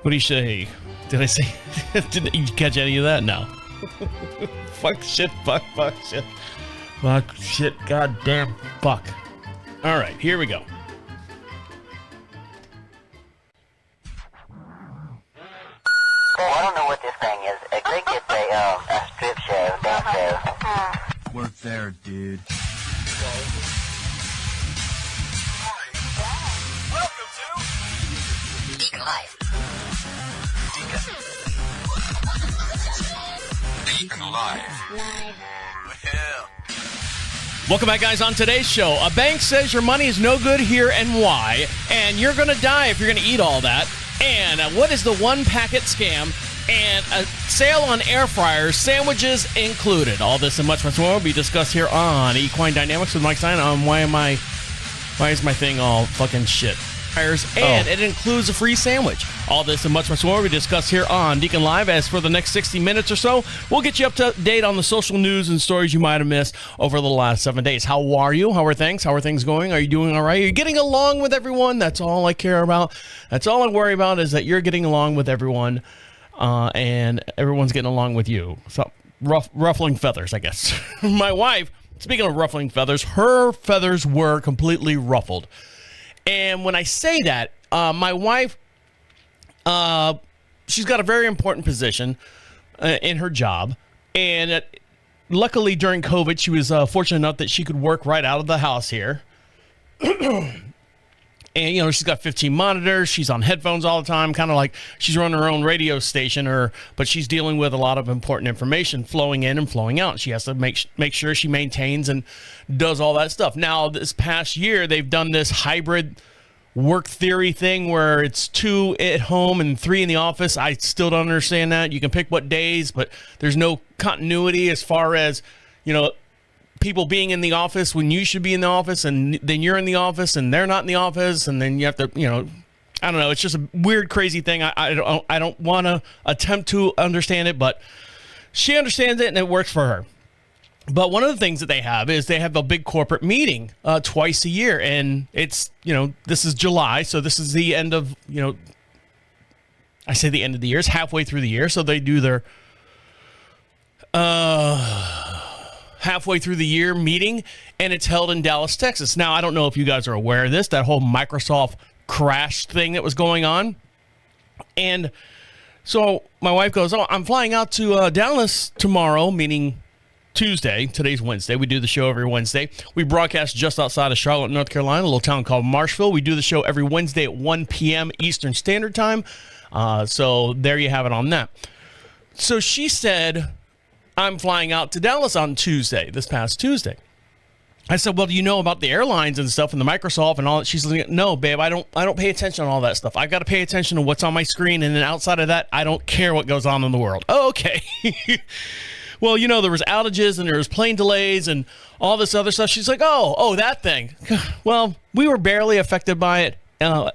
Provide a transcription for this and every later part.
What do you say? Did I say? Did you catch any of that? No. Fuck shit. Fuck shit. Fuck shit. Goddamn fuck. All right, here we go. I don't know what this thing is. I think it's a strip show, dance show. Work there, dude. Welcome to DeaconLive. DeaconLive. Well, Welcome back, guys. On today's show, a bank says your money is no good here and why, and you're going to die if you're going to eat all that. And what is the one packet scam? And a sale on air fryers, sandwiches included. All this and much more will be discussed here on Equine Dynamics with Mike Stein on why is my thing all fucking shit. And it includes a free sandwich. All this and much more we discuss here on DeaconLive. As for the next 60 minutes or so, we'll get you up to date on the social news and stories you might have missed over the last 7 days. How are you? How are things? How are things going? Are you doing all right? Are you getting along with everyone? That's all I care about. That's all I worry about is that you're getting along with everyone, and everyone's getting along with you. So ruffling feathers, I guess. My wife, speaking of ruffling feathers, her feathers were completely ruffled. And when I say that, my wife, she's got a very important position in her job. And luckily during COVID, she was fortunate enough that she could work right out of the house here. And, you know, she's got 15 monitors. She's on headphones all the time, kind of like she's running her own radio station, but she's dealing with a lot of important information flowing in and flowing out. She has to make sure she maintains and does all that stuff. Now, this past year, they've done this hybrid work theory thing where it's 2 at home and 3 in the office. I still don't understand that. You can pick what days, but there's no continuity as far as, you know, people being in the office when you should be in the office, and then you're in the office and they're not in the office, and then you have to, you know, I don't know. It's just a weird, crazy thing. I don't want to attempt to understand it, but she understands it and it works for her. But one of the things that they have is they have a big corporate meeting twice a year, and it's, you know, this is July, so this is the end of, you know, I say the end of the year, it's halfway through the year, so they do their halfway through the year meeting, and it's held in Dallas, Texas. Now, I don't know if you guys are aware of this, that whole Microsoft crash thing that was going on. And so my wife goes, oh, I'm flying out to Dallas tomorrow, meaning Tuesday. Today's Wednesday. We do the show every Wednesday. We broadcast just outside of Charlotte, North Carolina, a little town called Marshville. We do the show every Wednesday at 1 p.m. Eastern Standard Time. So there you have it on that. So she said, I'm flying out to Dallas on Tuesday, this past Tuesday. I said, well, do you know about the airlines and stuff and the Microsoft and all that? She's like, no, babe, I don't pay attention to all that stuff. I've got to pay attention to what's on my screen, and then outside of that, I don't care what goes on in the world. Oh, okay. Well, you know, there was outages and there was plane delays and all this other stuff. She's like, oh, that thing. Well, we were barely affected by it.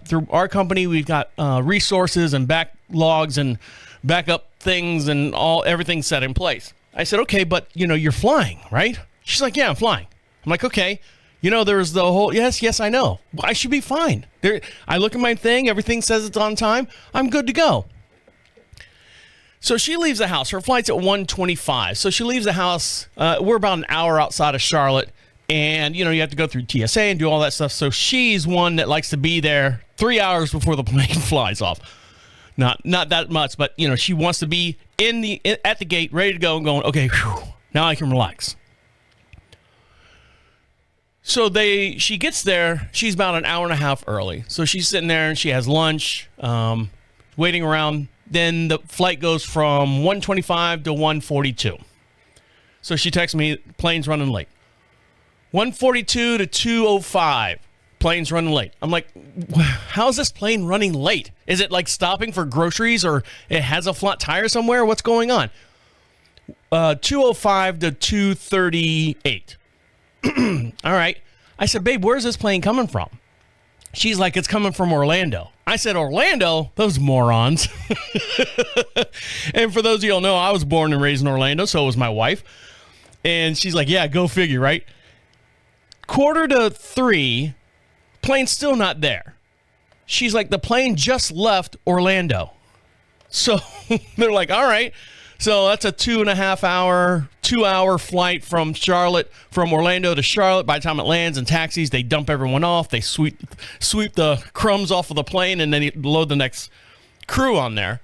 Through our company, we've got resources and backlogs and backup things and everything set in place. I said, okay, but, you know, you're flying, right? She's like, yeah, I'm flying. I'm like, okay. You know, there's the whole, yes, I know. I should be fine. I look at my thing. Everything says it's on time. I'm good to go. So she leaves the house. Her flight's at 1:25. So she leaves the house. We're about an hour outside of Charlotte. And, you know, you have to go through TSA and do all that stuff. So she's one that likes to be there 3 hours before the plane flies off. Not that much, but, you know, she wants to be at the gate, ready to go, and going, okay, whew, now I can relax. So she gets there. She's about an hour and a half early. So she's sitting there and she has lunch, waiting around. Then the flight goes from 1:25 to 1:42. So she texts me, plane's running late. 1:42 to 2:05. Plane's running late. I'm like, how's this plane running late? Is it like stopping for groceries, or it has a flat tire somewhere? What's going on? 2:05 to 2:38. All right. I said, babe, where's this plane coming from? She's like, it's coming from Orlando. I said, Orlando? Those morons. And for those of you who don't know, I was born and raised in Orlando. So was my wife. And she's like, yeah, go figure, right? 2:45. Plane's still not there. She's like, the plane just left Orlando. So they're like, all right. So that's a 2.5 hour flight from Orlando to Charlotte. By the time it lands in taxis, they dump everyone off. They sweep the crumbs off of the plane, and then load the next crew on there.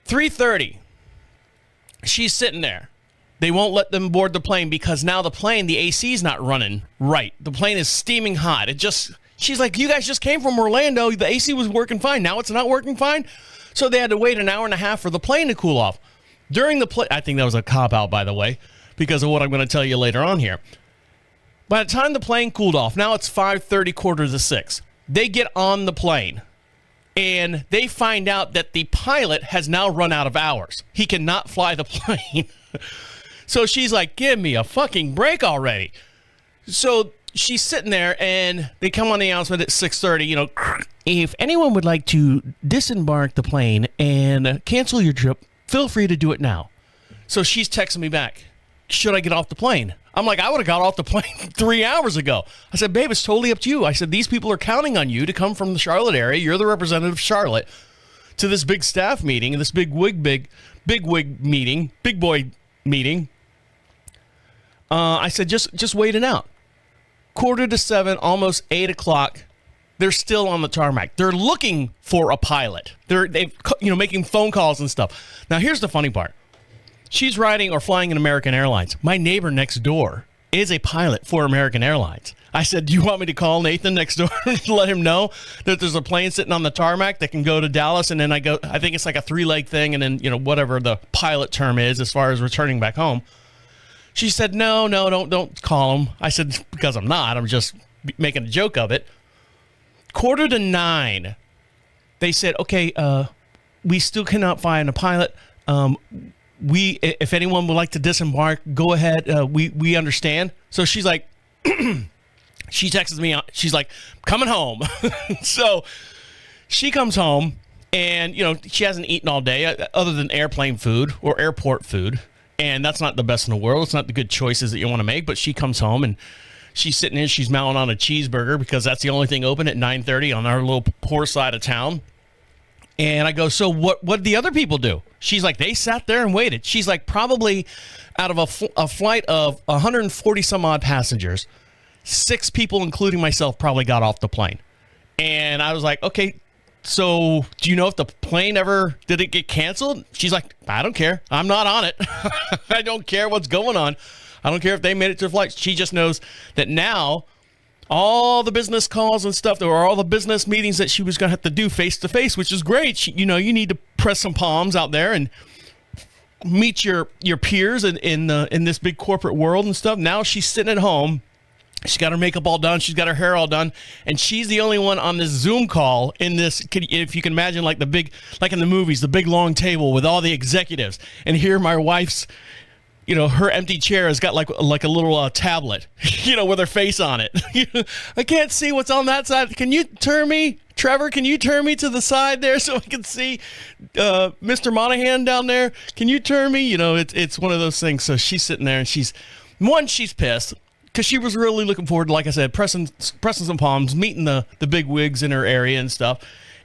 3:30. She's sitting there. They won't let them board the plane because now the AC is not running right. The plane is steaming hot. She's like, you guys just came from Orlando. The AC was working fine. Now it's not working fine. So they had to wait an hour and a half for the plane to cool off. During the I think that was a cop-out, by the way, because of what I'm going to tell you later on here. By the time the plane cooled off, now it's 5:30, 5:45. They get on the plane, and they find out that the pilot has now run out of hours. He cannot fly the plane. So she's like, give me a fucking break already. So she's sitting there, and they come on the announcement at 6:30, if anyone would like to disembark the plane and cancel your trip, feel free to do it now. So she's texting me back, should I get off the plane? I'm like, I would have got off the plane 3 hours ago. I said, babe, it's totally up to you. I said, these people are counting on you to come from the Charlotte area. You're the representative of Charlotte to this big staff meeting, this big boy meeting. I said, just wait it out. 6:45, almost 8 o'clock. They're still on the tarmac. They're looking for a pilot. They've making phone calls and stuff. Now, here's the funny part. She's riding or flying in American Airlines. My neighbor next door is a pilot for American Airlines. I said, do you want me to call Nathan next door and let him know that there's a plane sitting on the tarmac that can go to Dallas? And then I think it's like a 3-leg thing. And then, whatever the pilot term is as far as returning back home. She said, no, don't call him. I said, because I'm not. I'm just making a joke of it. 8:45, they said, okay, we still cannot find a pilot. If anyone would like to disembark, go ahead. We understand. So she's like, she texts me. She's like, coming home. So she comes home, and, she hasn't eaten all day other than airplane food or airport food. And that's not the best in the world. It's not the good choices that you want to make. But she comes home, and she's sitting in. She's mowing on a cheeseburger because that's the only thing open at 9:30 on our little poor side of town. And I go, so what did the other people do? She's like, they sat there and waited. She's like, probably out of a flight of 140 some odd passengers, 6 people, including myself, probably got off the plane. And I was like, okay, so do you know if the plane did it get canceled? She's like, I don't care. I'm not on it. I don't care what's going on. I don't care if they made it to the flight. She just knows that now all the business calls and stuff, there were all the business meetings that she was going to have to do face to face, which is great. You need to press some palms out there and meet your peers in this big corporate world and stuff. Now she's sitting at home. She's got her makeup all done. She's got her hair all done. And she's the only one on this Zoom call in this, if you can imagine, like in the movies, the big long table with all the executives. And here my wife's, her empty chair has got like a little tablet, with her face on it. I can't see what's on that side. Can you turn me, Trevor? Can you turn me to the side there so I can see Mr. Monahan down there? Can you turn me? It's one of those things. So she's sitting there, and she's pissed because she was really looking forward to, like I said, pressing some palms, meeting the big wigs in her area and stuff.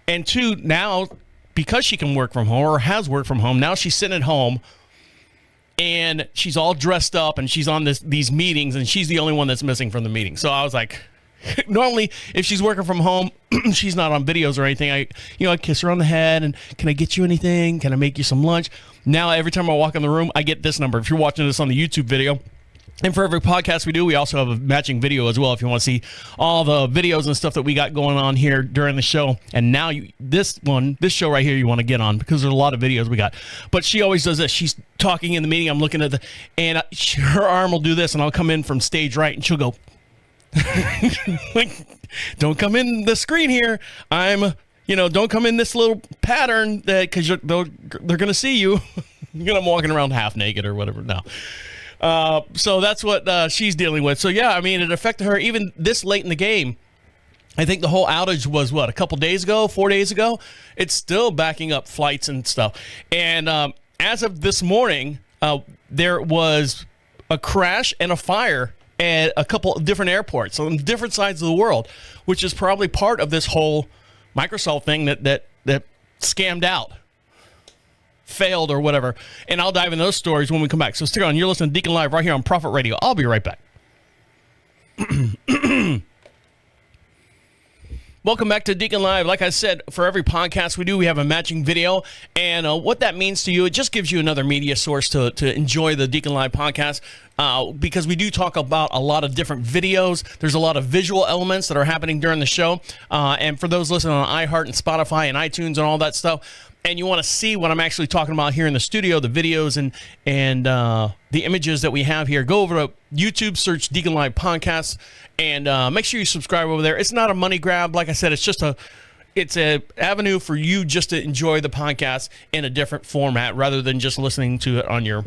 And 2, now because she can work from home or has worked from home, now she's sitting at home. And she's all dressed up, and she's on these meetings, and she's the only one that's missing from the meeting. So I was like, normally if she's working from home, she's not on videos or anything. I kiss her on the head, and can I get you anything? Can I make you some lunch? Now every time I walk in the room, I get this number. If you're watching this on the YouTube video, and for every podcast we do, we also have a matching video as well if you want to see all the videos and stuff that we got going on here during the show. And now this show right here you want to get on because there's a lot of videos we got. But she always does this. She's talking in the meeting. I'm looking at her arm will do this, and I'll come in from stage right, and she'll go, like, don't come in the screen here. Don't come in this little pattern because they're going to see you. I'm walking around half naked or whatever now. So that's what she's dealing with. So, yeah, I mean, it affected her even this late in the game. I think the whole outage was, a couple days ago, 4 days ago? It's still backing up flights and stuff. And as of this morning, there was a crash and a fire at a couple of different airports on different sides of the world, which is probably part of this whole Microsoft thing that scammed out. failed or whatever. And I'll dive into those stories when we come back. So stick on. You're listening to Deacon Live right here on Prophet Radio. I'll be right back. Welcome back to Deacon Live. Like I said, for every podcast we do, we have a matching video. And what that means to you, it just gives you another media source to enjoy the Deacon Live podcast because we do talk about a lot of different videos. There's a lot of visual elements that are happening during the show. And for those listening on iHeart and Spotify and iTunes and all that stuff, and you want to see what I'm actually talking about here in the studio, the videos and the images that we have here, go over to YouTube, search Deacon Live Podcasts, and make sure you subscribe over there. It's not a money grab. Like I said, it's a avenue for you just to enjoy the podcast in a different format rather than just listening to it on your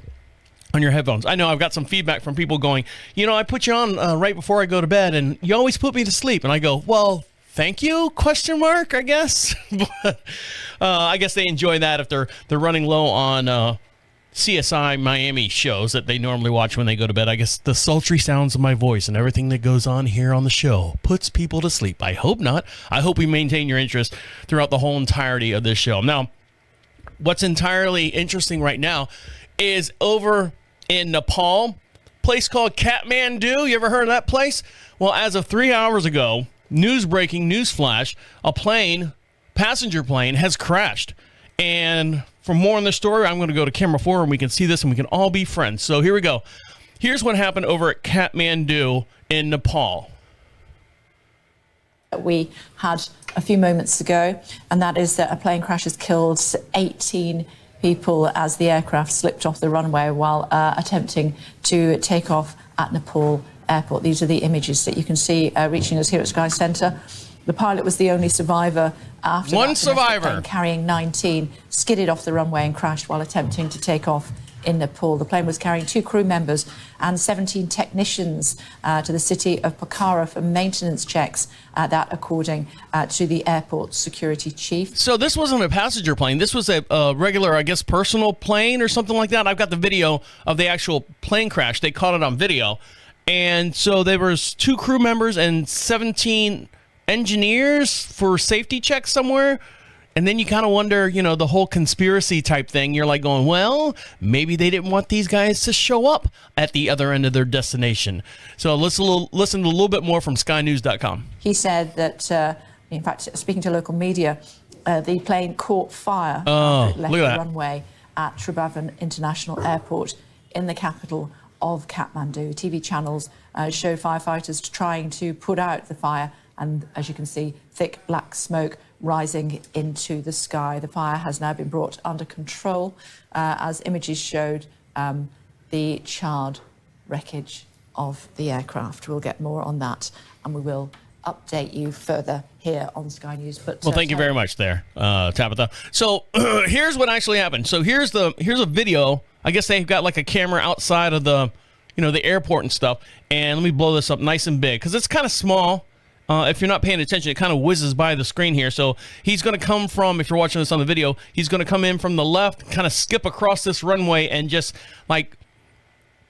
headphones. I know I've got some feedback from people going, I put you on right before I go to bed, and you always put me to sleep. And I go, well, thank you, ? I guess. But I guess they enjoy that if they're running low on CSI Miami shows that they normally watch when they go to bed. I guess the sultry sounds of my voice and everything that goes on here on the show puts people to sleep. I hope not. I hope we maintain your interest throughout the whole entirety of this show. Now, what's entirely interesting right now is over in Nepal, place called Kathmandu. You ever heard of that place? Well, as of 3 hours ago, news breaking, news flash, a passenger plane has crashed. And for more on this story, I'm going to go to camera 4 and we can see this and we can all be friends. So here we go. Here's what happened over at Kathmandu in Nepal. We had a few moments ago, and that is that a plane crash has killed 18 people as the aircraft slipped off the runway while attempting to take off at Nepal Airport. These are the images that you can see reaching us here at Sky Centre. The pilot was the only survivor after one that survivor plane carrying 19 skidded off the runway and crashed while attempting to take off in Nepal. The plane was carrying 2 crew members and 17 technicians to the city of Pokhara for maintenance checks, that according to the airport security chief. So this wasn't a passenger plane. This was a regular, I guess, personal plane or something like that. I've got the video of the actual plane crash. They caught it on video. And so there was 2 crew members and 17 engineers for safety checks somewhere. And then you kind of wonder, the whole conspiracy type thing. You're like going, well, maybe they didn't want these guys to show up at the other end of their destination. So let's listen to a little bit more from SkyNews.com. He said that, in fact, speaking to local media, the plane caught fire after it left the runway at Tribhuvan International Airport in the capital of Kathmandu. TV channels showed firefighters trying to put out the fire, and as you can see, thick black smoke rising into the sky. The fire has now been brought under control, as images showed the charred wreckage of the aircraft. We'll get more on that, and we will update you further here on Sky News. But well, thank you very much there, Tabitha. So here's what actually happened. So here's a video. I guess they've got like a camera outside of the airport and stuff. And let me blow this up nice and big because it's kind of small. If you're not paying attention, it kind of whizzes by the screen here. So he's going to come from, if you're watching this on the video, he's going to come in from the left, kind of skip across this runway and just like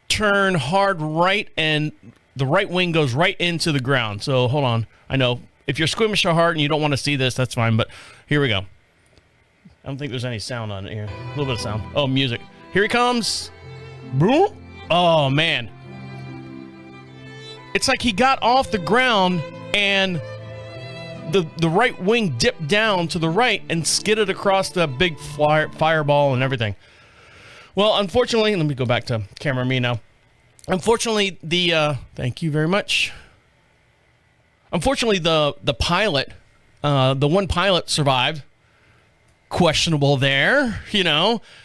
turn hard right, and the right wing goes right into the ground. So hold on. I know if you're squeamish to heart and you don't want to see this, that's fine. But here we go. I don't think there's any sound on it here. A little bit of sound. Oh, music. Here he comes. Boom. Oh, man. It's like he got off the ground and the right wing dipped down to the right and skidded across the big fireball and everything. Well, unfortunately, let me go back to camera me now. Unfortunately, thank you very much. Unfortunately, the pilot, the one pilot survived. Questionable there,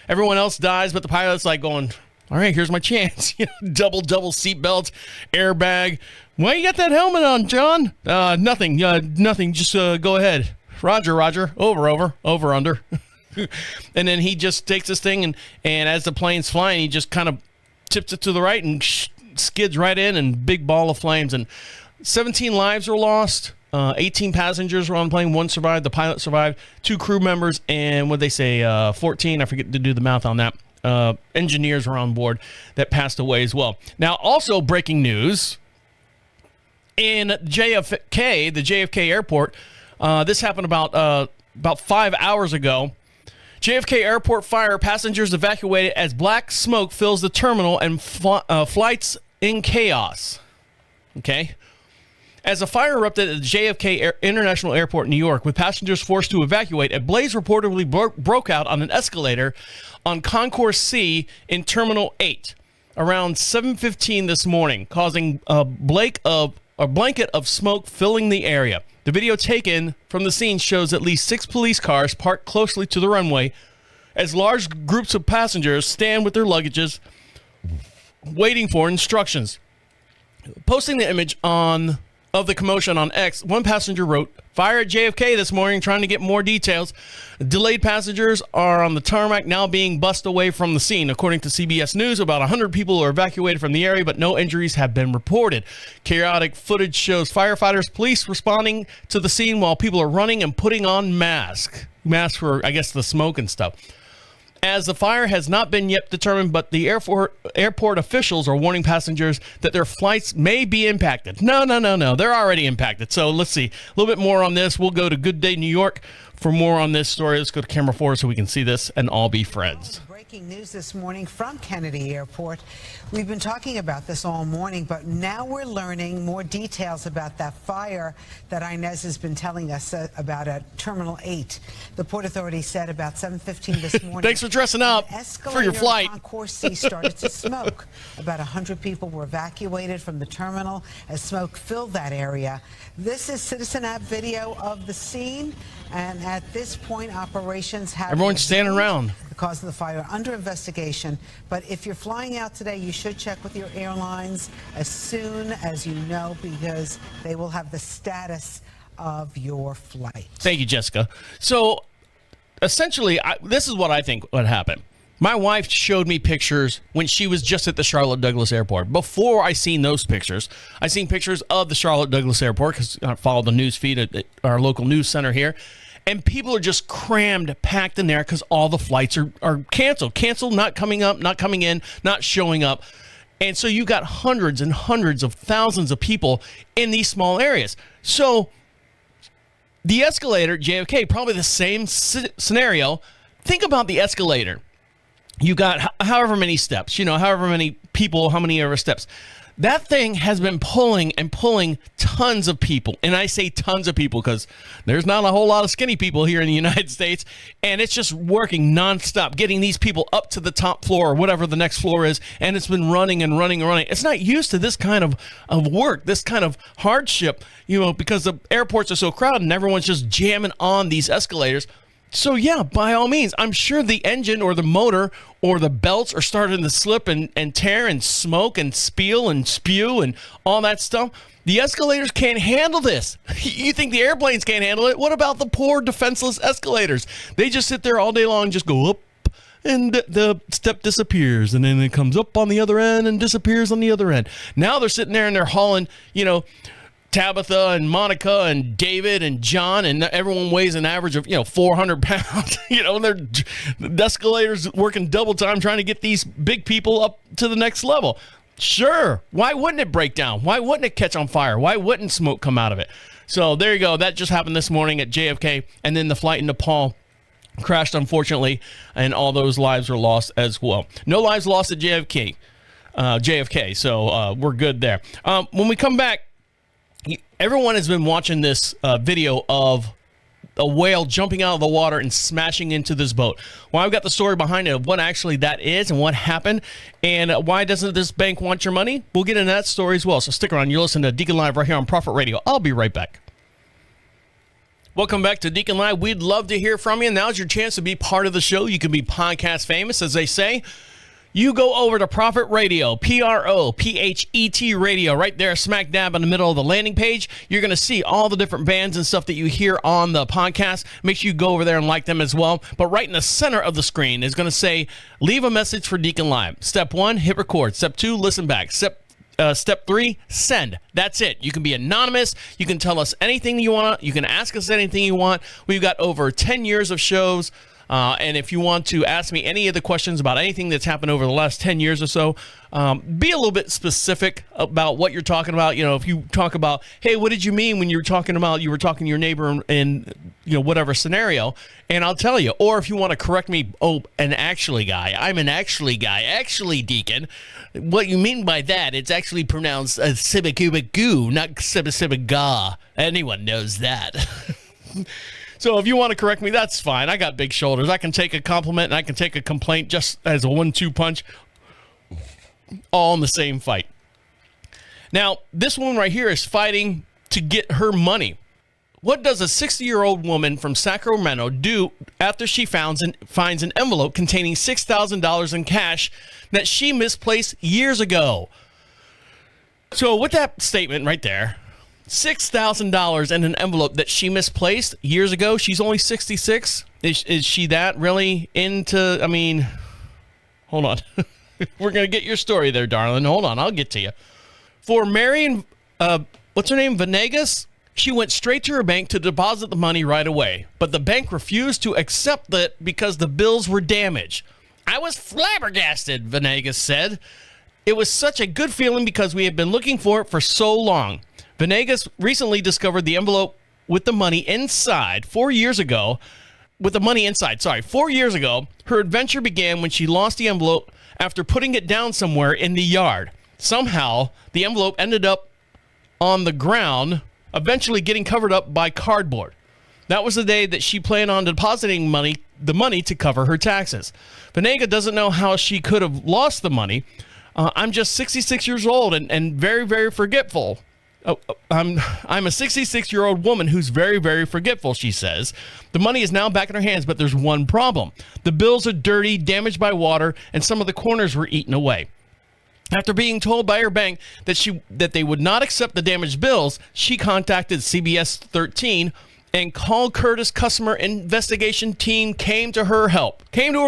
Everyone else dies, but the pilot's like going, all right, here's my chance. double seatbelt, airbag. Why you got that helmet on, John? Nothing. Nothing. Just go ahead. Roger. Over, under. And then he just takes this thing, and as the plane's flying, he just kind of tips it to the right and skids right in, and big ball of flames. And 17 lives were lost. 18 passengers were on the plane. 1 survived. The pilot survived. 2 crew members, and what'd they say? 14. I forget to do the math on that. Engineers were on board that passed away as well. Now, also breaking news in JFK, the JFK airport. This happened about 5 hours ago. JFK Airport fire, passengers evacuated as black smoke fills the terminal and flights in chaos. Okay. As a fire erupted at the JFK International Airport in New York, with passengers forced to evacuate, a blaze reportedly broke out on an escalator on Concourse C in Terminal 8 around 7:15 this morning, causing a blanket of smoke filling the area. The video taken from the scene shows at least 6 police cars parked closely to the runway as large groups of passengers stand with their luggages waiting for instructions. Posting the image of the commotion on X, one passenger wrote, "Fire at JFK this morning, trying to get more details. Delayed passengers are on the tarmac now being bussed away from the scene." According to CBS News, about 100 people are evacuated from the area, but no injuries have been reported. Chaotic footage shows firefighters, police responding to the scene while people are running and putting on masks for, I guess, the smoke and stuff. As the fire has not been yet determined, but the airport officials are warning passengers that their flights may be impacted. No. They're already impacted. So let's see. A little bit more on this. We'll go to Good Day New York for more on this story. Let's go to camera 4 so we can see this and all be friends. Breaking news this morning from Kennedy Airport. We've been talking about this all morning, but now we're learning more details about that fire that Inez has been telling us about at Terminal 8. The Port Authority said about 7:15 this morning. Thanks for dressing up for your flight. Concourse C started to smoke. About 100 people were evacuated from the terminal as smoke filled that area. This is Citizen App video of the scene, and at this point, operations have... Everyone's standing around. The cause of the fire under investigation, but if you're flying out today, you should check with your airlines as soon as you know, because they will have the status of your flight. Thank you, Jessica. So essentially, this is what I think would happen. My wife showed me pictures when she was just at the Charlotte Douglas Airport. Before I seen those pictures, I seen pictures of the Charlotte Douglas Airport because I follow the news feed at our local news center here. And people are just crammed, packed in there because all the flights are canceled. Canceled, not coming up, not coming in, not showing up. And so you got hundreds and hundreds of thousands of people in these small areas. So the escalator, JFK, probably the same scenario. Think about the escalator. You got however many steps, however many people, how many ever steps. That thing has been pulling and pulling tons of people. And I say tons of people because there's not a whole lot of skinny people here in the United States. And it's just working nonstop, getting these people up to the top floor or whatever the next floor is. And it's been running and running and running. It's not used to this kind of work, this kind of hardship, because the airports are so crowded and everyone's just jamming on these escalators. So, yeah, by all means, I'm sure the engine or the motor or the belts are starting to slip and tear and smoke and spill and spew and all that stuff. The escalators can't handle this. You think the airplanes can't handle it? What about the poor defenseless escalators? They just sit there all day long, just go up, and the step disappears, and then it comes up on the other end and disappears on the other end. Now they're sitting there and they're hauling, Tabitha and Monica and David and John, and everyone weighs an average of 400 pounds. And the escalators working double time trying to get these big people up to the next level. Sure, why wouldn't it break down? Why wouldn't it catch on fire? Why wouldn't smoke come out of it? So there you go. That just happened this morning at JFK, and then the flight in Nepal crashed, unfortunately, and all those lives were lost as well. No lives lost at JFK. So we're good there. When we come back, everyone has been watching this video of a whale jumping out of the water and smashing into this boat. Well, I've got the story behind it of what actually that is and what happened, and why doesn't this bank want your money? We'll get into that story as well. So stick around. You're listening to Deacon Live right here on Prophet Radio. I'll be right back. Welcome back to Deacon Live. We'd love to hear from you. Now's your chance to be part of the show. You can be podcast famous, as they say. You go over to Prophet Radio, Prophet Radio, right there, smack dab in the middle of the landing page. You're going to see all the different bands and stuff that you hear on the podcast. Make sure you go over there and like them as well. But right in the center of the screen is going to say, leave a message for Deacon Live. Step 1, hit record. Step 2, listen back. Step 3, send. That's it. You can be anonymous. You can tell us anything you want. You can ask us anything you want. We've got over 10 years of shows. And if you want to ask me any of the questions about anything that's happened over the last 10 years or so, be a little bit specific about what you're talking about. If you talk about, hey, what did you mean when you were talking to your neighbor and whatever scenario. And I'll tell you, or if you want to correct me, an actually guy. I'm an actually guy. Actually, Deacon. What you mean by that, it's actually pronounced Sibikubiku, not Sibisibiga. Anyone knows that. So if you want to correct me, that's fine. I got big shoulders. I can take a compliment and I can take a complaint just as a 1-2 punch, all in the same fight. Now, this woman right here is fighting to get her money. What does a 60-year-old woman from Sacramento do after she finds an envelope containing $6,000 in cash that she misplaced years ago? So with that statement right there, $6,000 in an envelope that she misplaced years ago. She's only 66. Is she that really into, hold on. We're going to get your story there, darling. Hold on. I'll get to you. For Marion, what's her name? Venegas? She went straight to her bank to deposit the money right away. But the bank refused to accept it because the bills were damaged. I was flabbergasted, Venegas said. It was such a good feeling because we had been looking for it for so long. Venegas recently discovered the envelope with the money inside 4 years ago. 4 years ago, her adventure began when she lost the envelope after putting it down somewhere in the yard. Somehow, the envelope ended up on the ground, eventually getting covered up by cardboard. That was the day that she planned on depositing the money to cover her taxes. Venegas doesn't know how she could have lost the money. I'm just 66 years old and very, very forgetful. I'm a 66-year-old woman who's very, very forgetful, she says. The money is now back in her hands, but there's one problem. The bills are dirty, damaged by water, and some of the corners were eaten away. After being told by her bank that they would not accept the damaged bills, she contacted CBS 13 and Call Curtis customer investigation team came to her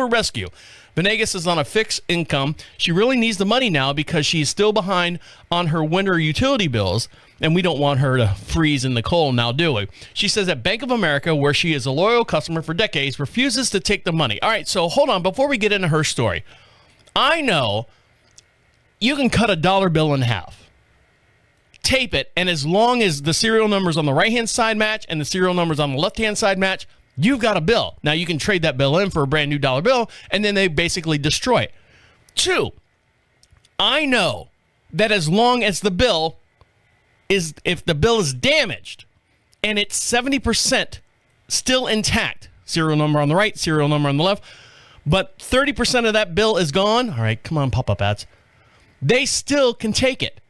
rescue. Venegas is on a fixed income. She really needs the money now because she's still behind on her winter utility bills, and we don't want her to freeze in the cold now, do we? She says that Bank of America, where she is a loyal customer for decades, refuses to take the money. All right, so hold on. Before we get into her story, I know you can cut a dollar bill in half, tape it, and as long as the serial numbers on the right-hand side match and the serial numbers on the left-hand side match, you've got a bill. Now, you can trade that bill in for a brand new dollar bill, and then they basically destroy it. 2, I know that as long as the bill is, if the bill is damaged and it's 70% still intact, serial number on the right, serial number on the left, but 30% of that bill is gone. All right, come on, pop-up ads. They still can take it.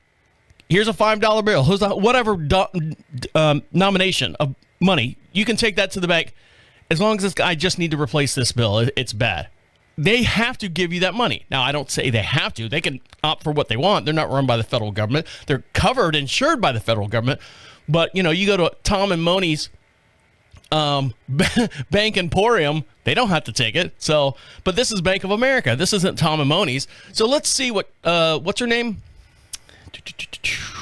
Here's a $5 bill. Here's whatever nomination of money. You can take that to the bank. As long as this guy just need to replace this bill, it's bad. They have to give you that money. Now, I don't say they have to. They can opt for what they want. They're not run by the federal government. They're covered, insured by the federal government. But, you go to Tom and Moni's Bank Emporium, they don't have to take it. So, but this is Bank of America. This isn't Tom and Moni's. So let's see what's her name?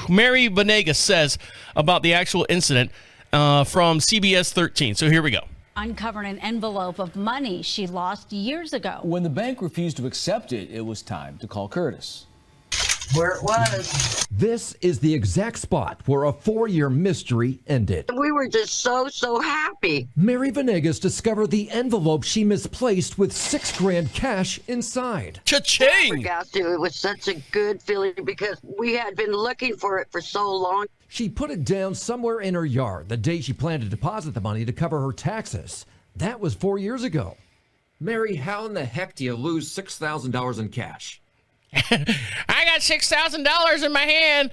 Mary Venegas says about the actual incident from CBS 13. So here we go. Uncovered an envelope of money she lost years ago. When the bank refused to accept it, it was time to call Curtis. Where it was. This is the exact spot where a 4-year mystery ended. We were just so happy. Mary Venegas discovered the envelope she misplaced with $6,000 cash inside. Cha-ching! It was such a good feeling because we had been looking for it for so long. She put it down somewhere in her yard the day she planned to deposit the money to cover her taxes. That was 4 years ago. Mary, how in the heck do you lose $6,000 in cash? I got $6,000 in my hand.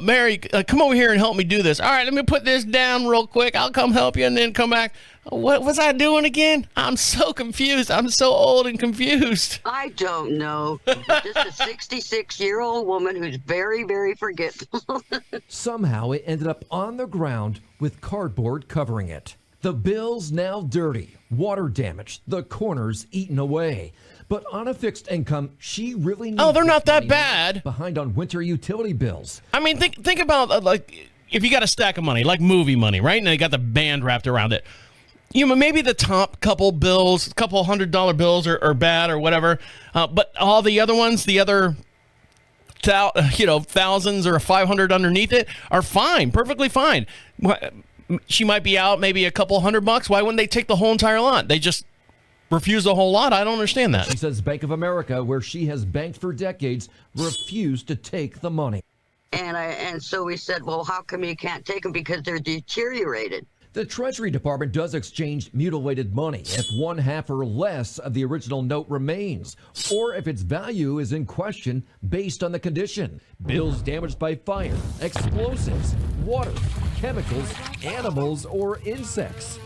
Mary, come over here and help me do this. All right, let me put this down real quick. I'll come help you and then come back. What was I doing again? I'm so confused. I'm so old and confused. I don't know. Just a 66-year-old woman who's very, very forgetful. Somehow it ended up on the ground with cardboard covering it. The bill's now dirty, water damaged, the corners eaten away. But on a fixed income, she really needs they're not that bad. Behind on winter utility bills. I mean, think about like if you got a stack of money, like movie money, right? And they got the band wrapped around it. Maybe the top couple bills, couple $100 bills are bad or whatever. But all the other ones, the other thousands or 500 underneath it are fine, perfectly fine. she might be out maybe a couple $100. Why wouldn't they take the whole entire lot? They just refuse the whole lot. I don't understand that. She says Bank of America, where she has banked for decades, refused to take the money. And so we said, well, how come you can't take them? Because they're deteriorated. The Treasury Department does exchange mutilated money if 1/2 or less of the original note remains, or if its value is in question based on the condition. Bills damaged by fire, explosives, water, chemicals, animals, or insects.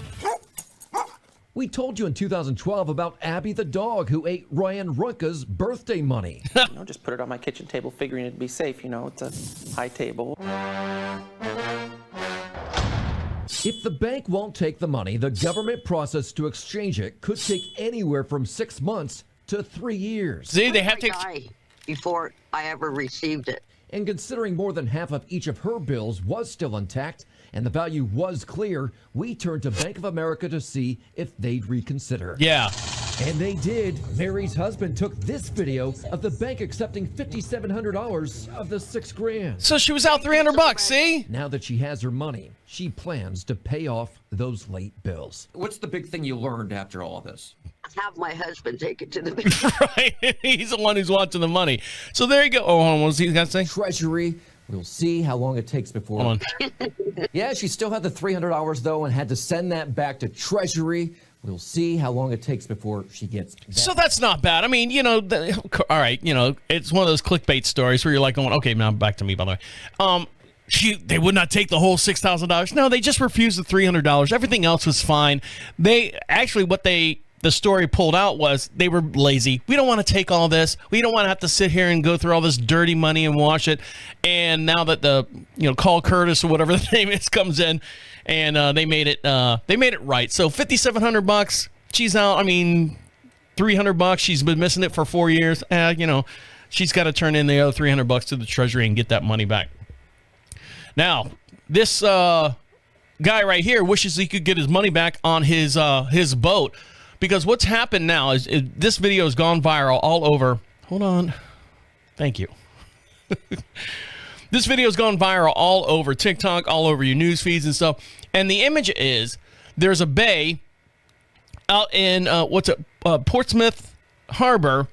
We told you in 2012 about Abby the dog who ate Ryan Runka's birthday money. Just put it on my kitchen table, figuring it'd be safe. It's a high table. If the bank won't take the money, the government process to exchange it could take anywhere from 6 months to 3 years. See, they have to die before I ever received it. And considering more than half of each of her bills was still intact and the value was clear, we turned to Bank of America to see if they'd reconsider. Yeah. And they did. Mary's husband took this video of the bank accepting $5,700 of the $6,000. So she was out $300, see? Now that she has her money, she plans to pay off those late bills. What's the big thing you learned after all of this? Have my husband take it to the bank. Right. He's the one who's wanting the money. So there you go. Oh, hold on. What was he going to say? Treasury. We'll see how long it takes before. Hold on. Yeah, she still had the $300 though and had to send that back to Treasury. We'll see how long it takes before she gets that. So that's not bad. I mean, all right, it's one of those clickbait stories where you're like going, okay, now back to me, by the way. They would not take the whole $6,000. No, they just refused the $300. Everything else was fine. They actually, the story pulled out was they were lazy. We don't want to take all this. We don't want to have to sit here and go through all this dirty money and wash it. And now that the Call Curtis or whatever the name is comes in, and they made it right. So $5,700. She's out. I mean, $300. She's been missing it for 4 years. She's got to turn in the other $300 to the Treasury and get that money back. Now, this guy right here wishes he could get his money back on his boat. Because what's happened now is this video has gone viral all over. Hold on. Thank you. This video has gone viral all over TikTok, all over your news feeds and stuff. And the image is there's a bay out in Portsmouth Harbor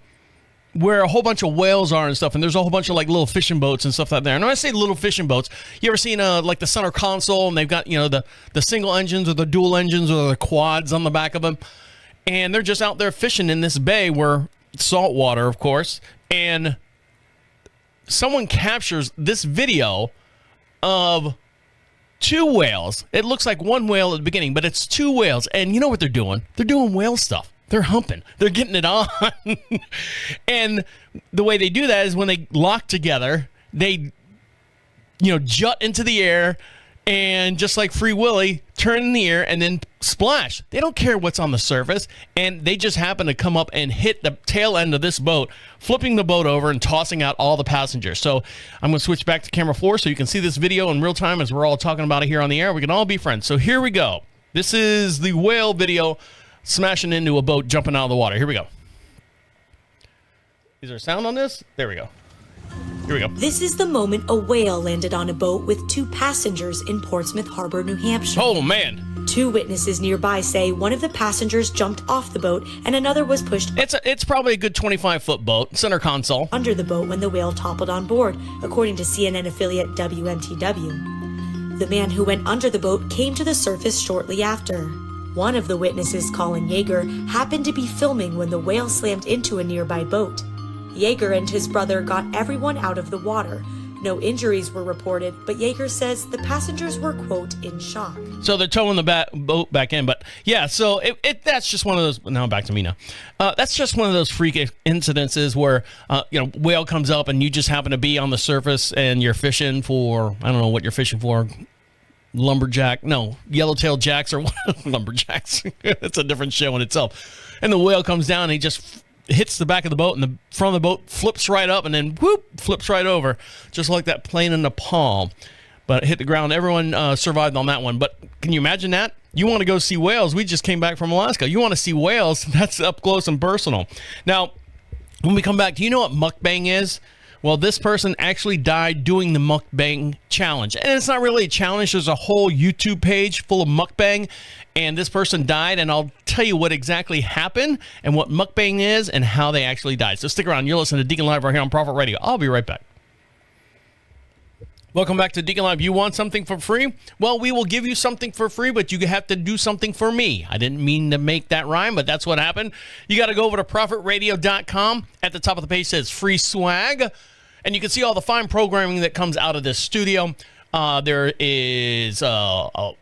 where a whole bunch of whales are and stuff. And there's a whole bunch of like little fishing boats and stuff out there. And when I say little fishing boats, you ever seen like the center console and they've got the single engines or the dual engines or the quads on the back of them. And they're just out there fishing in this bay where salt water, of course. And someone captures this video of 2 whales. It looks like one whale at the beginning, but it's 2 whales. And you know what they're doing? They're doing whale stuff. They're humping. They're getting it on. And the way they do that is when they lock together, they, jut into the air. And just like Free Willy, turn in the air and then splash. They don't care what's on the surface. And they just happen to come up and hit the tail end of this boat, flipping the boat over and tossing out all the passengers. So I'm going to switch back to camera 4 so you can see this video in real time as we're all talking about it here on the air. We can all be friends. So here we go. This is the whale video smashing into a boat, jumping out of the water. Here we go. Is there sound on this? There we go. Here we go. This is the moment a whale landed on a boat with 2 passengers in Portsmouth Harbor, New Hampshire. Oh, man. 2 witnesses nearby say one of the passengers jumped off the boat and another was pushed. It's probably a good 25-foot boat, center console. Under the boat when the whale toppled on board, according to CNN affiliate WMTW. The man who went under the boat came to the surface shortly after. One of the witnesses, Colin Yeager, happened to be filming when the whale slammed into a nearby boat. Yeager and his brother got everyone out of the water. No injuries were reported, but Yeager says the passengers were, quote, in shock. So they're towing the boat back in. But yeah, so that's just one of those. Now back to me now. That's just one of those freak incidences where, whale comes up and you just happen to be on the surface and you're fishing for, I don't know what you're fishing for. Yellowtail jacks or lumberjacks. It's a different show in itself. And the whale comes down and he just hits the back of the boat and the front of the boat flips right up and then whoop, flips right over, just like that plane in Nepal. But it hit the ground. Everyone survived on that one. But can you imagine that? You want to go see whales? We just came back from Alaska. You want to see whales? That's up close and personal. Now, when we come back, do you know what mukbang is? Well, this person actually died doing the mukbang challenge. And it's not really a challenge. There's a whole YouTube page full of mukbang. And this person died. And I'll tell you what exactly happened and what mukbang is and how they actually died. So stick around. You're listening to Deacon Live right here on Prophet Radio. I'll be right back. Welcome back to Deacon Live. You want something for free? Well, we will give you something for free, but you have to do something for me. I didn't mean to make that rhyme, but that's what happened. You got to go over to prophetradio.com. At the top of the page says free swag, and you can see all the fine programming that comes out of this studio. There is a